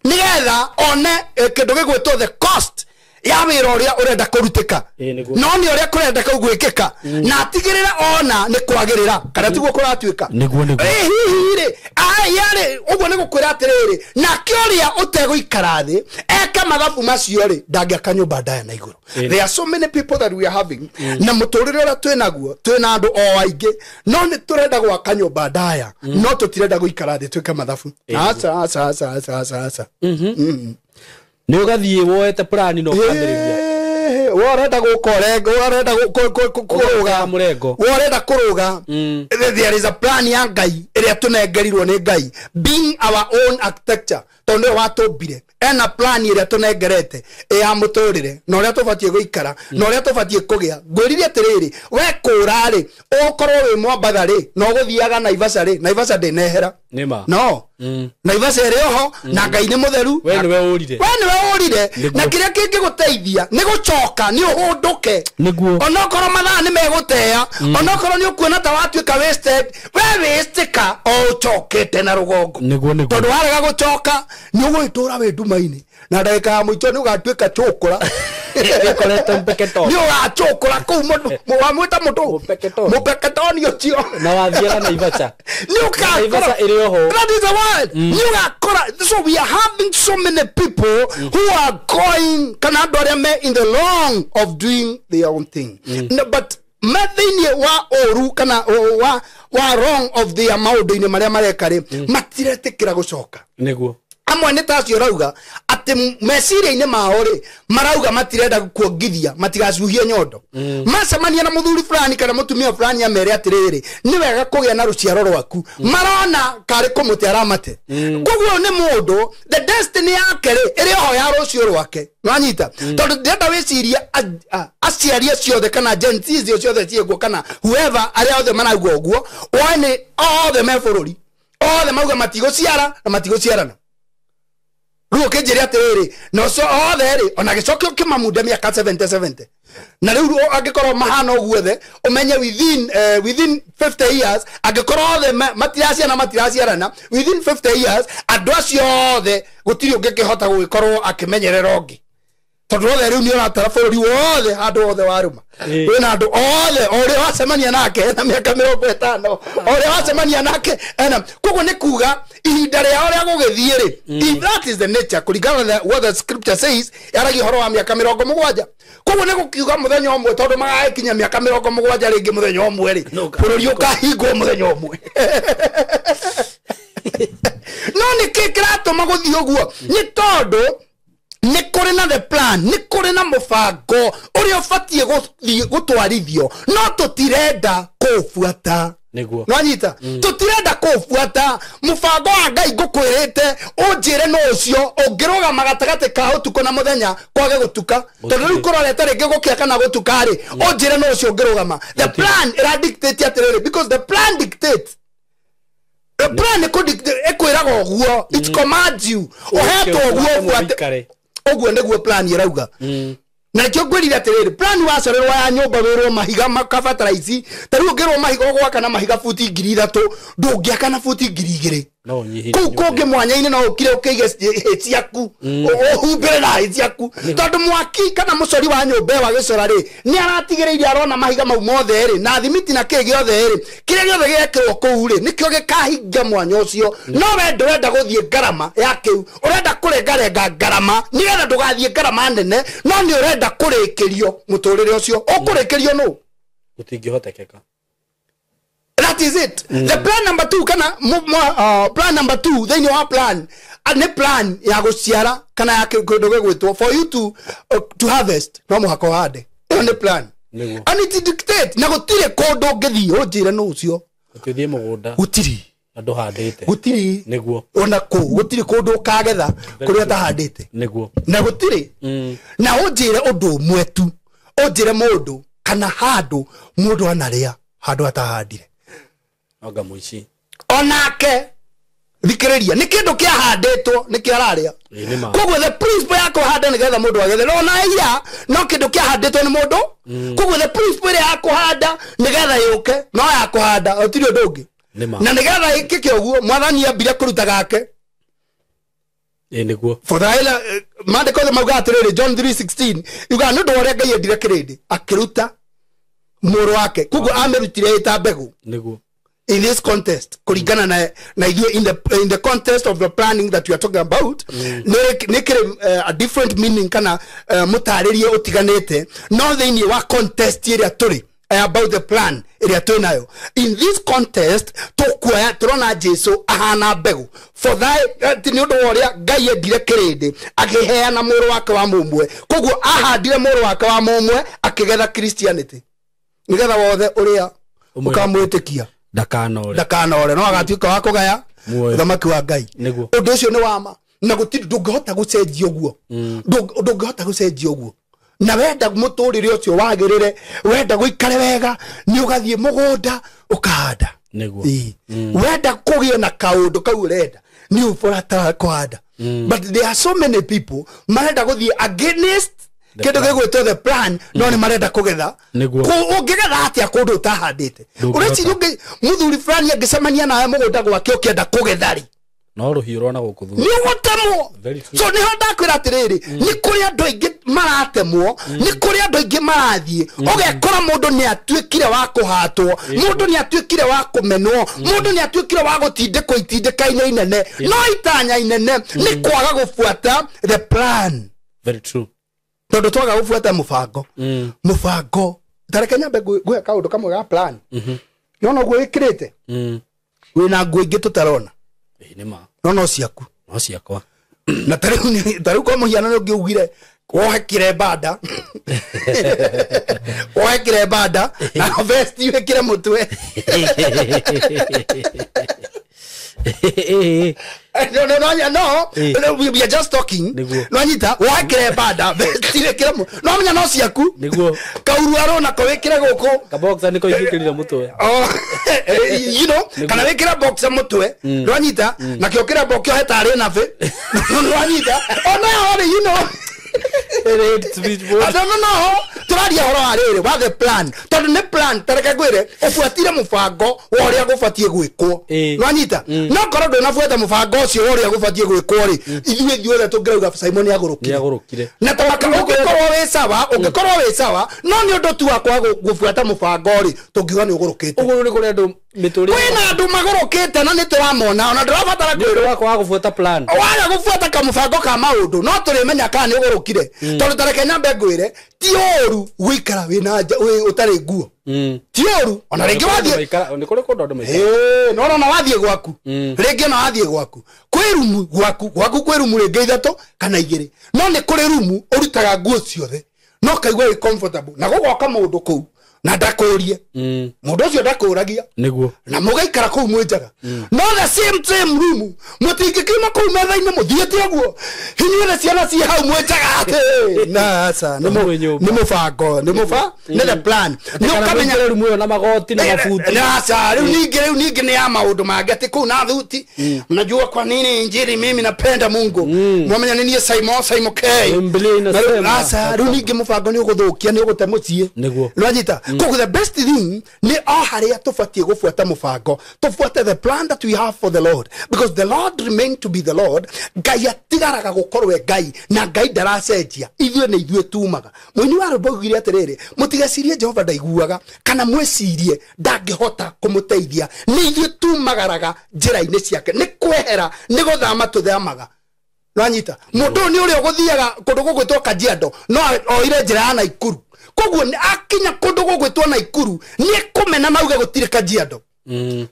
nigetha one kindu gigwitwo the cost ya wira uria urenda kurutika no ni uria kurenda kugwikika na atigirira ona ni kwagirira kana tiguo kuratuika niguo hihire ayare uguo ni gukwira atiriri na kioria uteguikara thi eka mathabu macio ri ndangiaka nyumba ndaya na iguru there are so many people that we are having na muturire uria twinaguo twina andu o aingi no ni turenda gwaka nyumba ndaya no tutirenda guikara thi twika mathabu asa ni ugathie woete plan no kamiriria worenda gukorenga worenda kuruga murengo worenda kuruga there is a plan ya Ngai iria tunengerirwo ni Ngai being our own architecture tondu watumbire ena plan iria tunengerete ya muturire no ria tubatie guikara no ria tubatie kugia ngwiririe atiriri we kurari ukorwo wi mwambathari no guthiaga Naivasha ndinehera nima no Naivasha iri oho na Ngai ni mutheru we niwe urire na kiria kingi guteithia ni gucoka ni uhunduke niguo onokorwo mathaa ni meguteya onokorwo ni ukuona ta watuika wasted we wistika o uchokete na rugongo niguo tondu warega gucoka ni ugwitura we ndumaini na ndagika ya muico ni ugatuika chokora Nikoleta mpeketo. ni ugachokora ku mwamwita mutu mupeketoni ucio Na wathiaga na Ivacha. ni ukakora Ivacha iri oho. that is the word ni ugakora. So we are having so many people who are going kana andu aria me in the long of doing their own thing. No, but mathini wa oru kana wa wrong of the maundu ine maria marekare matiretikira gucoka Niguo. amwe ni tacio rauga ati meciria ine mao ri marauga matirenda kuongithia matigacuhie nyondo macemania na muthuri fulani kana mutumia fulani amere atiriri ni wega kugia na ruciaro rwaku marona kari kumuti aramate koguo ni mundu the destiny yake ri iri ho ya rucio rwake nwanyita tondu ndenda wiciria aciaria ciothe kana gentis ciothe ciego kana whoever aria othe manaigua uguo one othe mebururi othe mauga matigociara na matigociarana ruo kenjeri atiriri no so othe ri ona gicokio kimamude miaka 70 na riu angikorwo mahana uguothe umenye within 50 years angikorwo othe matiraciarana within 50 years andu acio othe gutiri ungikihota gugikorwo akimenyerera ongi tondu othe riu ni uratara bururi wothe andu othe waruma wina andu othe ori wacemania nake na miaka 50 ori wacemania nake koguo ni kuga ihinda ria oria gugithie ri if that is the nature kuringana na what the scripture says yaragi horo wa miaka 70 koguo ni gukiuga muthenya omwe tondu magakinya miaka 70 ringi muthenya omwe ri bururi ukahingwo muthenya omwe no ni kikratuma guthie uguo ni tondu ni kuri na the plan ni kuri na mubango uri ufatie gutwarithio no tutirenda kufuata Niguo. Nwanyita tutirenda kufuata mubango wa Ngai ngukwirite unjire no ucio ungiruga magatagate ka utuko na muthenya kwage gutuka tondu riu kurorete ringi gukia kana gutuka ri unjire no ucio ngirugama the plan ira dictate atiriri because the plan dictates. The plan ekwiraga oguo it commands you oheto oguo fuate oguo niguo plan irauga na kyo gwirira atiriri plan wacorerwa ya nyumba wirwo mahiga makabataraici tariu ngirwo mahiga gwaka na mahiga futi 3000 ndungiaka na futi 2000 no nyihi kuko mwanya-ini no ukire ukige ciaku uhumbire na ciaku tondu mwaki kana mucori wa nyumba wa gicora ri ni aratigireire arona mahiga mau mothe ri na thimiti na kigi othe ri kire giothe gekirwo kuu ri nikio gikahinga mwanya ucio no we ndurenda guthie ngarama ya kiu urenda kurengarenga ngarama nigetha ndugathie ngarama nene no ni urenda kurikirio muturire ucio ukurikirio no utingihotekeka. That is it. The plan number 2 kana plan number 2 then you have plan and the plan ya guciara kana ya kindu gwitwo for you to harvest no muhako hande on the plan and it dictate na gutire kundu ngithi unjire no ucio ukithie mugunda gutiri andu handite gutiri niguo ona ku gutiri kundu kagetha kuria tahandite niguo na gutiri na unjire undu mwetu unjire mundu kana handu mundu anaria handu atahandire oga muici onake thikiriria ni kindu kia handitwo ni kia raria koguo the principle ya kuhanda nigetha mundu agethe ona iya no kindu kia handitwo ni mundu koguo the principle ya kuhanda nigetha yuke no ya kuhanda otiri undu ungi na nigetha ikike uguo mwathani ambire kuruta gake niguo for the mandiko the mauga atiriri John 3:16 yuga ndu uria Ngai endire kirindi akiruta muru wake koguo amerutire ita mbegu niguo in this contest kuringana na in the context of the planning that we are talking about a different meaning kana mutaririe utiganete no thini wa contest area turi about the plan area tunayo in this contest tukwaya turona Jesu ahana mbegu for that ni undu woria Ngai endire kirindi agiheana muru wake wa mumwe koguo ahandire muru wake wa mumwe akigetha Christianity nigetha wothe uria ukamwitikia ndakanore no agatuika wa kugaya thamaki wa Ngai undu ucio ni wama na gutiri ndungihota gucenjia uguo ndungihota gucenjia uguo na wenda muturire ucio wagirire wenda guikare wega ni ugathie mugunda ukahanda wenda kugie na kaundu kau urenda ni uforata kuhanda but there are so many people marenda guthie against kindu gigwitwo the plan no ni marenda kugetha ungigetha atia kundu utahandite ureci muthuri fulani angicemania nawe mugunda gwake ukienda kugetha ri no ruhiu rona gukuthu ni gutemwo so ni honda kwira atiriri ni kuri andu aingi maratemwo ni kuri andu aingi marathie ugekora mundu ni atuikire wa kuhatwo mundu ni atuikire wa kumenwo mundu ni atuikire wa gutindikwo itindikaine inene no itanya inene ni kwaga gufuata the plan. Very true. Tondu twaga gufuata mubango mubango tarekenya mbe gwe kaundu kamwe ga plan no gwe ikirite wina ngwe ingi tutarona nima no ciaku no ciakwa na tariu kwa muhiana no ngiugire wohekire bada wohekire bada na vest wekire mutwe no we are just talking no nyita wohekire bada vest wekire mu no menya no ciaku niguo kauru arona ko wekire guku ka boxer niko igikirira mutwe you know kana wekira boxer mutwe no nyita na kiokira boxer hetari na ve no nyita no you know I don't know. Turaria horo arire wa the plan. Tondu ne plan tareka gwire ufuatire mubango wa uria gufatie gwikwo. No anyita. No korwo ndũnabuata mubango ucio wa uria gufatie gwikwo ri. Ithuĩ tungirauga SYMO ni agurukire. Na tamaka ungikorwo wi sawa, no ni undu tu wakwa gufuata mubango ri tungiuga ni ugurukite. Uguo ni kuri andu mituri. Kwina andu magurukite na ni turamona ona ndurabatara kwĩrwo wakwa gufuata plan. Waga gufuata ka mubango ka maundu no turimenya kana ni ugurukire. Tondu tarekenya mbegwire ti oru gwikara wina utari nguo ti oru ona ringi wathie ni kuri kundu andu maikara no wathie gwaku ringi no wathie gwaku kwi rumu gwaku kwi rumu ringi ithatu kana igiri no ni kuri rumu urutaga nguo ciothe no kaigwa wi comfortable na gugoka mundu kuu na ndakurie mundu ucio ndakuragia niguo na mugaikara kuu mwenjaga no the same room mutingikima kuu metha-ini muthiete uguo hinyuothe ciana ci hau mwenjaga ati na sa ni mubango ni the plan ni ukamenya rumu yo na magoti na mafuti na sa riu ningi ni ya maundu mangi ati kuu na thuti unajua kwa nini injili mimi napenda Mungu mwamenya nini SYMO K na sa riu ningi mubango ni uguthukia ni ugute mucie niguo lwanyita kuko the best thing ni haria tufatie gufuata mubango tufuate the plan that we have for the Lord because the Lord remain to be the Lord Ngai atigaraga gukorwe Ngai na Ngai ndaracenjia ithue ni ithue tumaga mwini wa rubogire atiriri mutigecirie Jehova ndaiguaga kana mwecirie ndangihota kumuteithia ni ithue tumagaraga njira-ini ciake ni kwehera ni guthama tuthamaga lwanyita mundu ni uri uguthiaga kundu gugwitwo Kajiado no oire njira ya Naikuru koguo akinya kundu gugwitwo Naikuru ni kumena nauge gutire Kajiado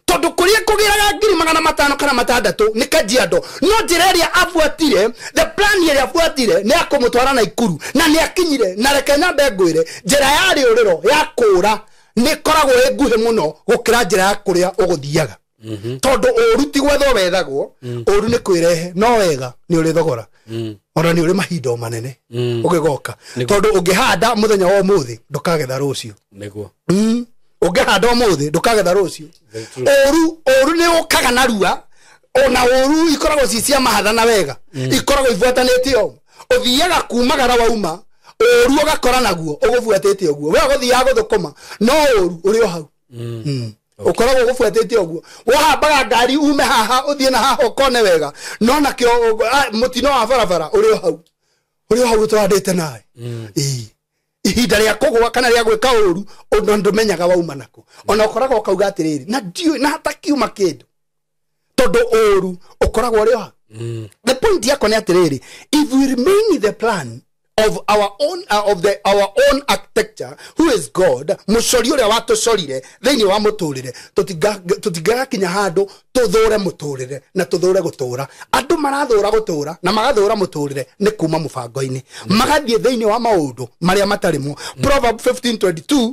tondu kuria kugiraga 500 kana 600 ni Kajiado no njira iria afuatire the plan iria afuatire ni akumutwara Naikuru na ni akinyire na rekenya mbegwire njira ya riuriro ya kura ni koragwo nguhe muno gukira njira ya kuria uguthiaga tondu uruti gwetho wethagwo uru ni kwirehe no wega ni uri thogora ona ni uri mahinda manene ugigoka tondu ungihanda muthenya wa umuthi ndukagetha rucio niguo ungihanda umuthi ndukagetha rucio uru ni ukaga na rua ona uru ikoragwo cia mahatha na wega ikoragwo ifuatanite o uthiaga kumagara wauma uru ugakora naguo ugufuatite oguo we guthiaga guthukuma no uru uri o hau ukoragwo gufuatite oguo wahambaga ngari ume haha uthie na haha ukone wega no na kio mutino wa barabara uri o hau twandite nawe ihinda ria kugwa kana ria gwika uru undu ndumenyaga wauma nako ona ukoragwo kauga atiriri na ndiu na hatakiuma kindu tondu uru ukoragwo uri o hau the point yako ni atiriri if we remain in the plan of our own our own architecture who is God mucori uria watucorire thiini wa muturire tutigakinya handu tuthure muturire na tuthure gutura andu marathura gutura na magathura muturire ni kuma mubango-ini magathie thiini wa maundu maria matarimo Proverb 15:22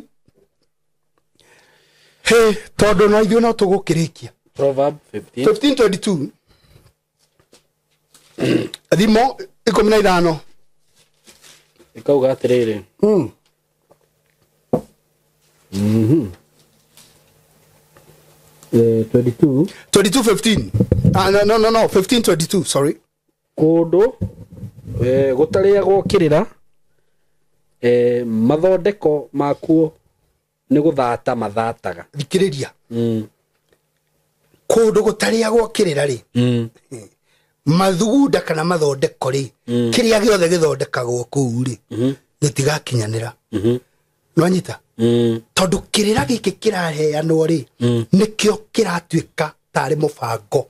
hey tondu no ithuĩ no tugukirikia Proverb 15:22 Thimo 15 ikauga atiriri 22:15 no 15:22 sorry kundu gutaria gwokirira mathondeko makuo ni guthata mathataga thikiriria kundu gutaria gwokirira ri mathugunda kana mathondeko ri kiria giothe githondekagwo kuu ri gitigakinyanira nwanyita tondu kirira giki kiraheanwo ri nikio kiratuika tari mubango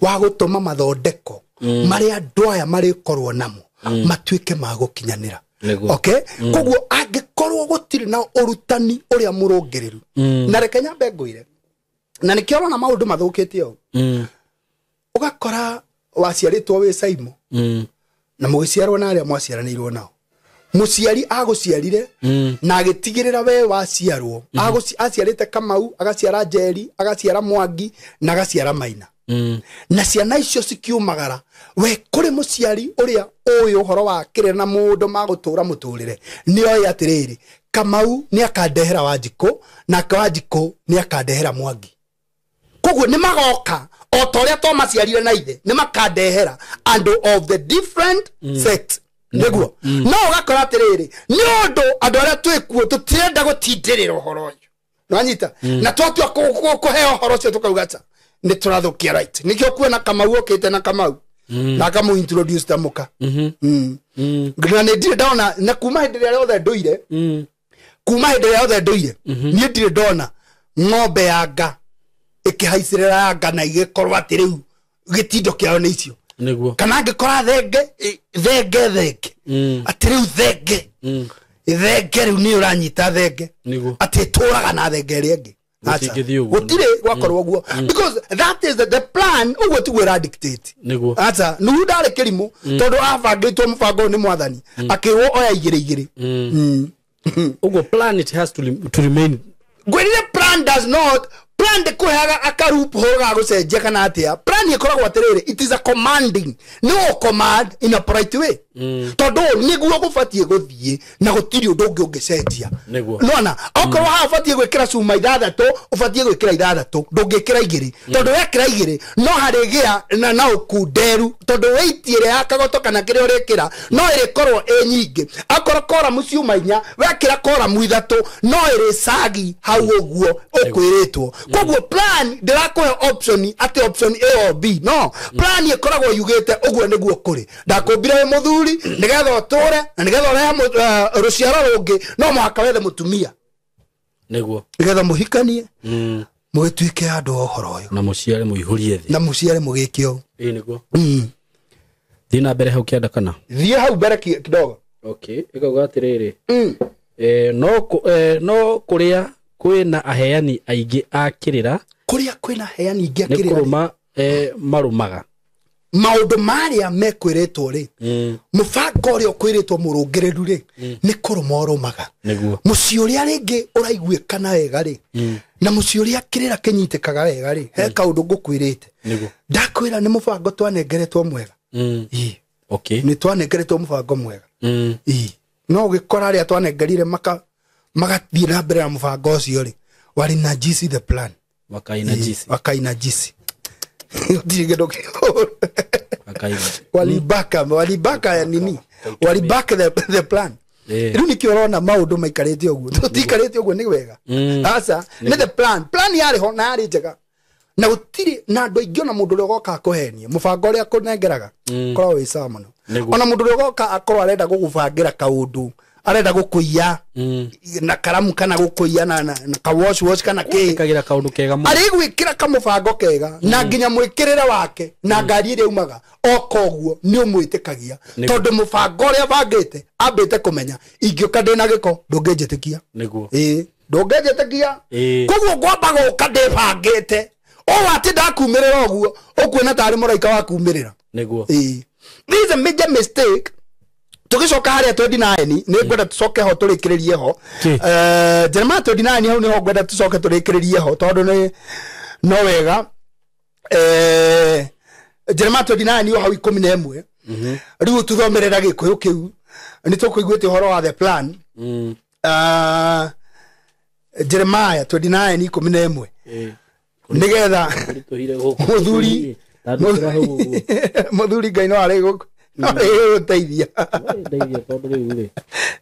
wa gutuma mathondeko mari andu aya mari korwo namo matuike magukinyanira okay koguo angikorwo gutiri na urutani uria murongeriru na reke nyambe nguire na nikio na maundu mathukite o ugakora waciaritwo wi SYMO na mugiciarwo na aria mwaciaranirwo nao muciari aguciarire na agitigirira we waciarwo aciarite Kamau agaciara Njeri agaciara Mwangi na agaciara Maina na ciana icio cikiumagara we kuri muciari uria uyu horo wa kire na mundu magutura muturire nioya atiriri Kamau ni akandehera Wanjiko na Wanjiko ni akandehera Mwangi koguo ni magoka o toria to maciarire na ithe ni makandehera and of the different sects neguo no ugakora atiriri ni undu andu aria twikuo tutirenda gutindirira horo uyu nwanyita na twatua kuheo horo cio tukaugacha ni turathukia right nikio kuona Kamau okite na Kamau na kamu introduce tamuka ngina ne ndire ndona na kuma hindi ria yothe nduire kuma hindi ria yothe nduire ni ndire ndona ng'ombe yanga ikihaicirira yanga na igikorwa ati riu gitindo kiao ni icio niguo kana ngikora thenge ati riu thenge riu ni uranyita thenge ati turaga na thenge ri ingi gutire gwakorwo guo because that is the plan ugo tu wera dictate ata nu ndare kirimu tondu abangitwo mubango ni mwathani akirwo oya igire ugo plan it has to remain gwirire plan does not plan de kuhaga akarupu hoga gucenjia kana atia plan ikoragwo atiriri it is a commanding no command in a polite way tondu niguo gubatie guthie na gutiri undu ungi ungicenjia nona okorwo ha ubatie gwikira cuma ithathatu ubatie gwikira ithathatu ndungikira igiri tondu wekira igiri no harigia na ukunderu tondu weitiire yakagoto kana kiri urikira no irikorwo nyingi akoro kora muciuma inya wekira kora muithatu no iri sagi hau uguo ukwiritwo koguo plan ndirakuhe option ati option A or B no plan ikoragwo yugite uguo niguo kuri ndakumbire we muthuri nigetha uture na nigetha urehe ruciaro rungi no muhaka wethe mutumia niguo nigetha muhikanie mugituike andu ohoro uyu na muciare muihurie thi na muciare mugikio niguo thina mbere hau kianda kana thie hau mbere kidogo okay ikaga atiriri no kuria kwina aheani aingi akirira kuria kwina aheani aingi akirira nikuruma marumaga maundu maria mekwiritwo ri mubango uria ukwiritwo murungireru ri ni kuruma rumaga muci uria ringi uraiguikana wega ri na muci uria kirira kinyitikaga wega ri he kaundu ngukwirite ndakwira ni mubango twanengeretwo mwega okay ni twanengeretwo mubango mwega no ugikora ria twanengerire magathie na mbere ya mubango ucio ri wari na jisi the plan wakaina jisi ndigindo walibaka ya nini walibaka the plan riu nikio rona maundu maikarite uguo tutikarite uguo ni wega asa ni the plan yari ho na yari njega na utiri na andu aingi na mundu uria goka kuhenia mubango uria kunengeraga korwo wi sawa muno ona mundu uria goka akorwo arenda gugubangira kaundu arenda gukuiya na karamu kana gukuiya na ka wash kana kagira kaundu kega mu ari gwikira kamubango kega na nginya mwikirira wake na ngari ire umaga okoguo ni umwitikagia tondu mubango uria bangite ambite kumenya ingioka ndina giko ndungejetikia niguo ndungejetikia koguo ngwamba guka ndibangite o ati ndakumirira oguo ukuona tari muraika wa kumirira niguo this is a major mistake tugicoka haria 29 ni ngwenda tucoke ho turikiririe ho Jeremiah 29 hau ni ho ngwenda tucoke turikiririe ho tondu ni no wega Jeremiah 29 ho hau 11 riu tuthomerera Gikuyu kiu ni tukuiguite horo wa the plan Jeremiah 29 11 nigetha muthuri ngai no ari guku teithia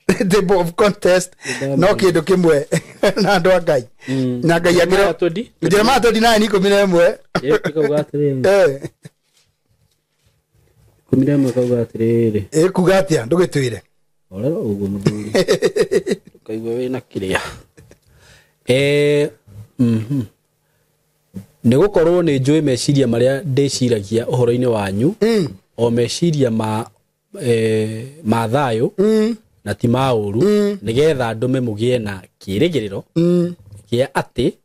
the of contest no kindu kimwe na andu a ngai na ngai agira Jeremiah 29:11 Ikauga atiriri. Kumire mwe kauga atiriri. Kuga atia ndugitwire. Orero uguo muthuri. Kaigua wina kiria. Nigukorwo ni njui meciria maria ndiciragia uhoro-ini wanyu. O meciria ma thayo na ti mauru nigetha ndume mugie na kirigiriro kia ati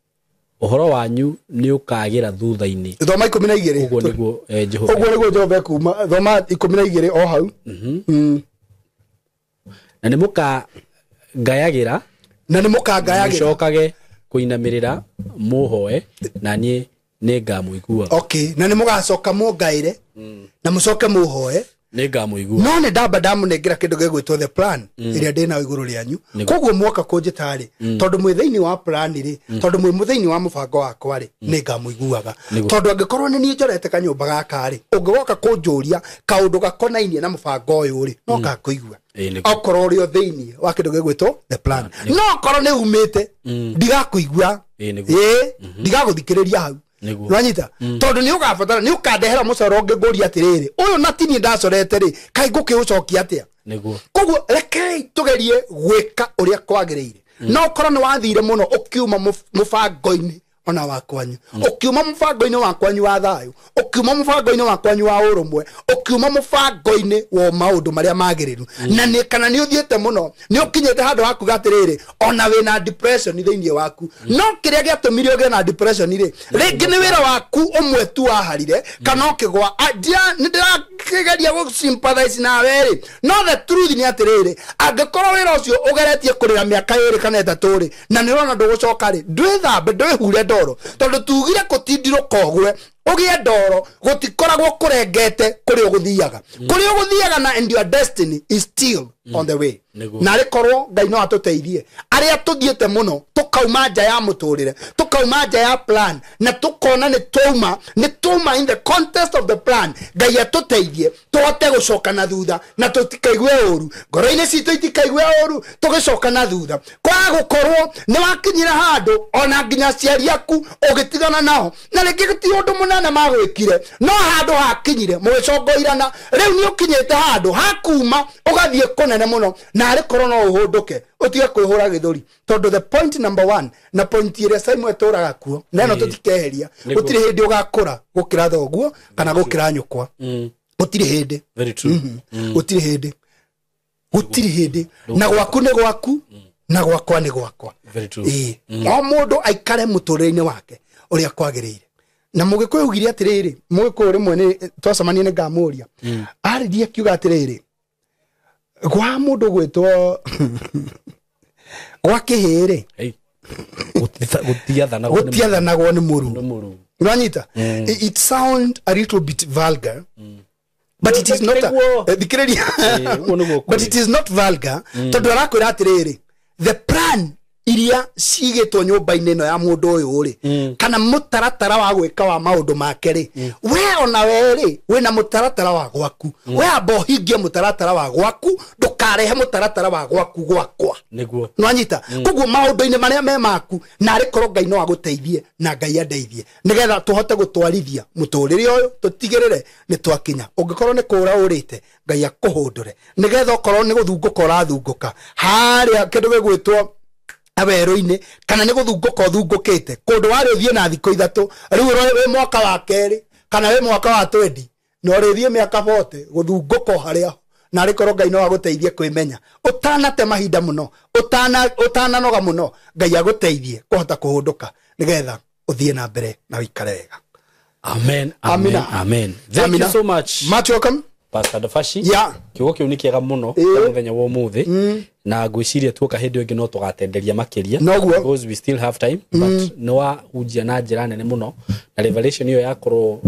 uhoro wanyu ni ukagira thutha-ini. Thoma 12. Uguo niguo Jehova. Uguo niguo Jehova kuma thoma 12 o hau. Na ni muka ngayagira mucokage kuinamirira muhoe na nie ni ngamuigua. Okay, na ni mugacoka mungaire na mucoke muhoe ni ngamuigua. No ne ndamba ndamunengera kindu gigwitwo the plan iria ndina iguru rianyu. Koguo mwoka kunjitari tondu mwi thiini wa plan ri tondu mwi muthiini wa mubango wakwa ri ni ngamuiguaga tondu angikorwo ni nie njorete kanyumba gaka ri ungigoka kunjuria kaundu gakonainie na mubango uyu ri no gakuigua. Okorwo ri thiini wa kindu gigwitwo the plan no korwo ni umite ndigakuigua ndigaguthikiriria hau. Nwanyita tondu ni ugabatara ni ukandehera mucoro ngiguria atiriri uyu natini ndacorete ri kai nguki ucokia atia koguo rekei tugerie gwika uria kwagiriire no korwo ni wathire muno ukiuma mubango-ini ona wakwanyu ukiuma mubango-ini wakwanyu wa thayo ukiuma mubango-ini wakwanyu wa urumwe ukiuma mubango-ini wa maundu maria magiriru na ni kana ni uthiete muno ni ukinyete handu haku gatiriri ona wina depression thiini waku no kiria giatumire ugie na depression ri ringi ni wira waku umwe tu waharire kana ukigwa ni ndirakigeria gu sympathize na weri no the truth ni atiriri angikorwo wira ucio ugeretie kurira miaka 2 kana 3 ri na ni rona ndugucoka ri ndwithambe ndwihure ndoro tondu tugire kutindirwo kogwe ugie ndoro gutikoragwo kurengete kuri uguthiaga na and your destiny is still on the way. Na rikorwo Ngai no atuteithie aria tuthiete muno tukauma nja ya muturire tukauma nja ya plan na tukona ni tuma in the context of the plan. Ngai atuteithie tuhote gucoka na thutha na tutikaigue uru ngoro-ini citu itikaigue uru tugicoka na thutha kwa gukorwo ni wakinyira handu ona nginya ciari aku ugitigana nao na ringi guti undu munene magwikire no handu hakinyire mugicongoirana riu ni ukinyite handu hakuma ugathie kunene muno na ari korwo no uhunduke utige kwihura githuri tondu the point number 1 na point iria SYMO eturaga kuo na no tutikeheria utire hindi ugakura gukira thoguo kana gukira nyukwa utire hindi. Very true. Utire hindi na gwaku ni gwaku na gwakwa ni gwakwa. Very true. O mundu aikare muturire-ini wake uria kwagiriire na mugikuyu ugire atiriri mugikuyu rimwe ni twacemania ni ngamuria aririe kiuga atiriri gwa mundu gwitwo gwa kihiri gutiathanagwo ni muru uranyita it sound a little bit vulgar but it is not but it is not vulgar tondu arakwira atiriri the plan iria cigitwo nyumba-ini no ya mundu uyu ri kana mutaratara wa gwika wa maundu make ri we ona we ri wina mutaratara wa gwaku we amba uhingie mutaratara wa gwaku ndukarehe mutaratara wa gwaku gwakwa niguo nwanyita koguo maundu-ini maria me maku na ari korwo Ngai no aguteithie na Ngai andeithie nigetha tuhote gutwarithia muturire uyu tutigirire ni twakinya ungikorwo ni kura urite Ngai akuhundure nigetha okorwo ni guthunguka urathunguka haria kindu gigwitwo aberoine kana ni guthunguka thungukite kundu wari uthie na thiko 3 riu we mwaka wa keri kana we mwaka wa 20 no rithie miaka 40 guthunguka haria na rikorwo Ngai no aguteithie kwimenya utanate mahinda muno utananoga muno Ngai aguteithie kuhota kuhunduka nigetha uthie na mbere na wikare wega. Amen. Thank you so much. Welcome Pastor Dafashi. Kiugo kiu ni kiega muno muthenya wa umuthi na ngwiciria tuoka hindi ingi no tugatenderia makiria because we still have time but no wa ujia na njira nene muno na revelation iyo yakorwo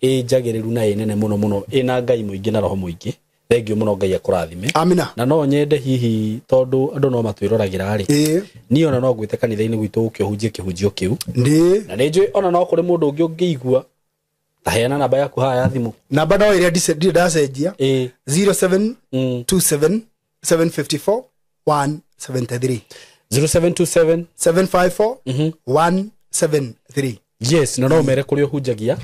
njagiriru na nene muno ina Ngai muingi na roho muingi. Thank you muno Ngai akurathime. Amina. Na no nyende hihi tondu andu no matwiragira ri ni ona no gwite kanitha-ini gwitu ukihunjie kihunjio kiu na ninjui ona no kuri mundu ungi ungiigua taheana namba yaku haya ya thimu namba no iria ndacenjia 0727 754 173 0727 754 173 yes no mere kuri hunjagia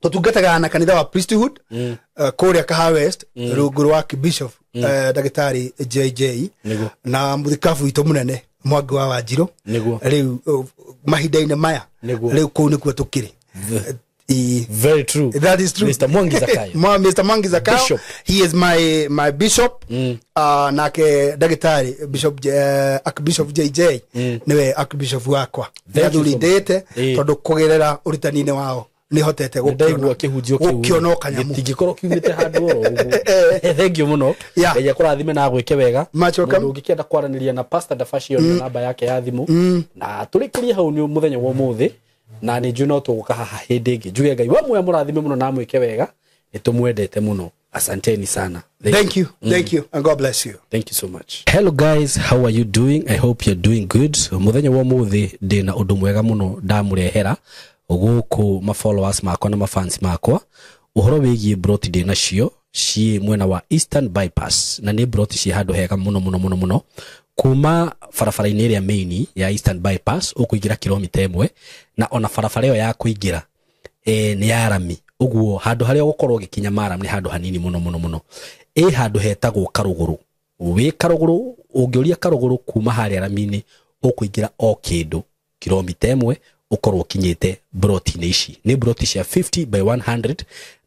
tutungataga na kanitha wa priesthood kuria Kaha West rungu rwa Bishop Ndagĩtarĩ JJ na muthikabu ito munene Mwangi wa Wanjiru riu mahinda-inĩ maya riu kuu nikuo tukiri. Very true. That is true. Mr. Mwangi Zakayo. Mr. Mwangi Zakayo. He is my bishop. Nake Ndagĩtarĩ Bishop JJ niwe Archbishop wakwa. Ndathurindĩte tondu kugerera uritani-inĩ wao ni hotete gukiono kanyamu gikorwo kiumite handu oro ugu thank you muno ya kurathime na gwike wega mundu ungikienda kwaraniria na Pastor Dafashio na namba yake ya thimu na turikuria hau ni muthenya wa muthi na ni juno tuguka haha hindi ingi njuge Ngai wamwe murathime muno na mwike wega nitumwendete muno. Asanteni sana. Thank you and God bless you. Thank you so much. Hello guys, how are you doing? I hope you're doing good. Muthenya wa muthi ndina undu mwega muno ndamurehera guku ma followers makwa na ma fans makwa uhoro wigie broti de nacio ci mwena wa Eastern Bypass na ni broti ci handu hega muno kuma farafara-ini iria main ya Eastern Bypass ukuigira kilomita 1 na ona farafara yo ya kuigira ni ya rami uguo handu haria gukorwo gikinya maram ni handu hanini muno handu hetagwo Karuguru. We Karuguru ungiuria Karuguru kuma haria rami-ini ukuigira o kindu kilomita 1 ukorwo kinyete broti ici ni broti cia 50 by 100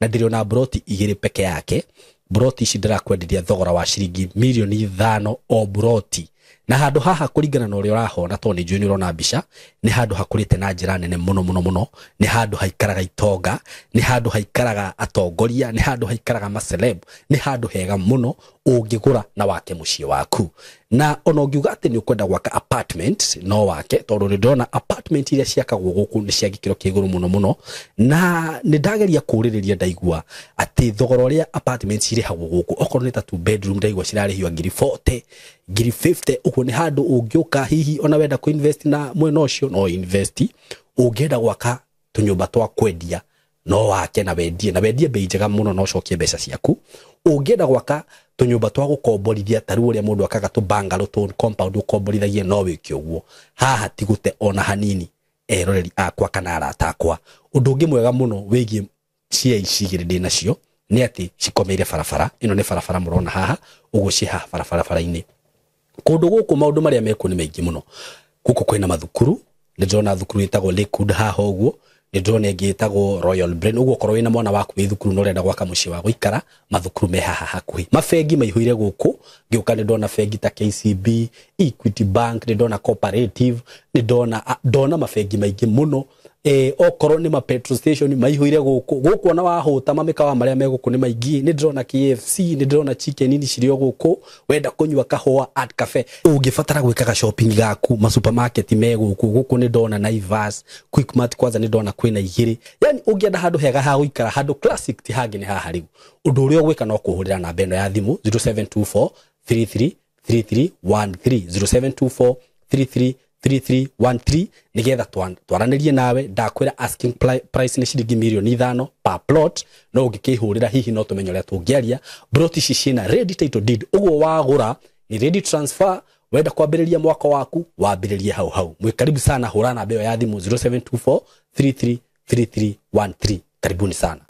na ndiriona broti igiri peke yake. Broti ici ndirakwenderia thogora wa ciringi milioni 5 o broti na handu haha kuringana na uria urahona to ni njui ni urona mbica ni handu hakurite na njira nene muno ni handu haikaraga itonga ni handu haikaraga atongoria ni handu haikaraga maceleb ni handu hega muno ungigura na wake muciĩ waku na ona ungiuga ati ni ukwenda gwaka apartment no wake tondu ni ndona apartment iria ciakagwo guku ni cia gikiro kia iguru muno na ni ndageria kuririria ndaigua ati thogora uria apartments irihagwo guku okorwo ni ta 2 bedroom ndaigua cirarihio ngiri 40 ngiri 50 uko ni handu ungiuka hihi ona wenda ku invest na mwena ucio no invest ungenda gwaka tunyumba twa kwendia no wake na wendie bei njega muno no cokie mbeca ciaku ungenda gwaka tunyumba twa gukomborithia taru uria mundu akaga tu bungalow to compound ukomborithagie no wiki uguo haha tigute ona hanini eroreri akwa kana aratakwa undu ungi mwega muno wigie cia icigire ndi nacio ni ati cikomeire farafara ino ni farafara murona haha uguo ci haha farafara-ini kundu guku maundu maria meku ni maingi muno guku kwina mathukuru ni ndona thukuru itagwo Lakewood haha uguo ni ndona ingi itagwo Royal Brain uguo korwo wina mwana waku wi thukuru no renda gwaka muciĩ wa guikara mathukuru me haha hakuhi mafengi maihuire guku ngiuka ni ndona fengi ta KCB Equity Bank ni ndona Cooperative ni ndona mafengi maingi muno okorwo ni ma petrol station maihuire guku ona wahuta mamikawa maria me guku ni maingi ni ndona KFC ni ndona chicken ni cirio guku wenda kunywa kahua at cafe ungifatara gwikaga shopping gaku ma supermarket me guku ni ndona Naivas Quickmart kwanza ni ndona kwina igiri yani ungienda handu hega ha guikara handu classic ti hangi ni haha riu undu uria gwika no kuhurira namba eno ya thimu 0724 33 3313 0724 33 3313 nigetha twaranirie nawe ndakwira asking price ni ciringi milioni 5 per plot no ungikihurira hihi no tumenyo ria tungiaria broti ici ciina ready title deed uguo wagura ni ready transfer wenda kwambiriria mwaka waku wambiririe hau mwikaribu sana hurana mbeo ya thimu 0724 33 3313 karibuni sana.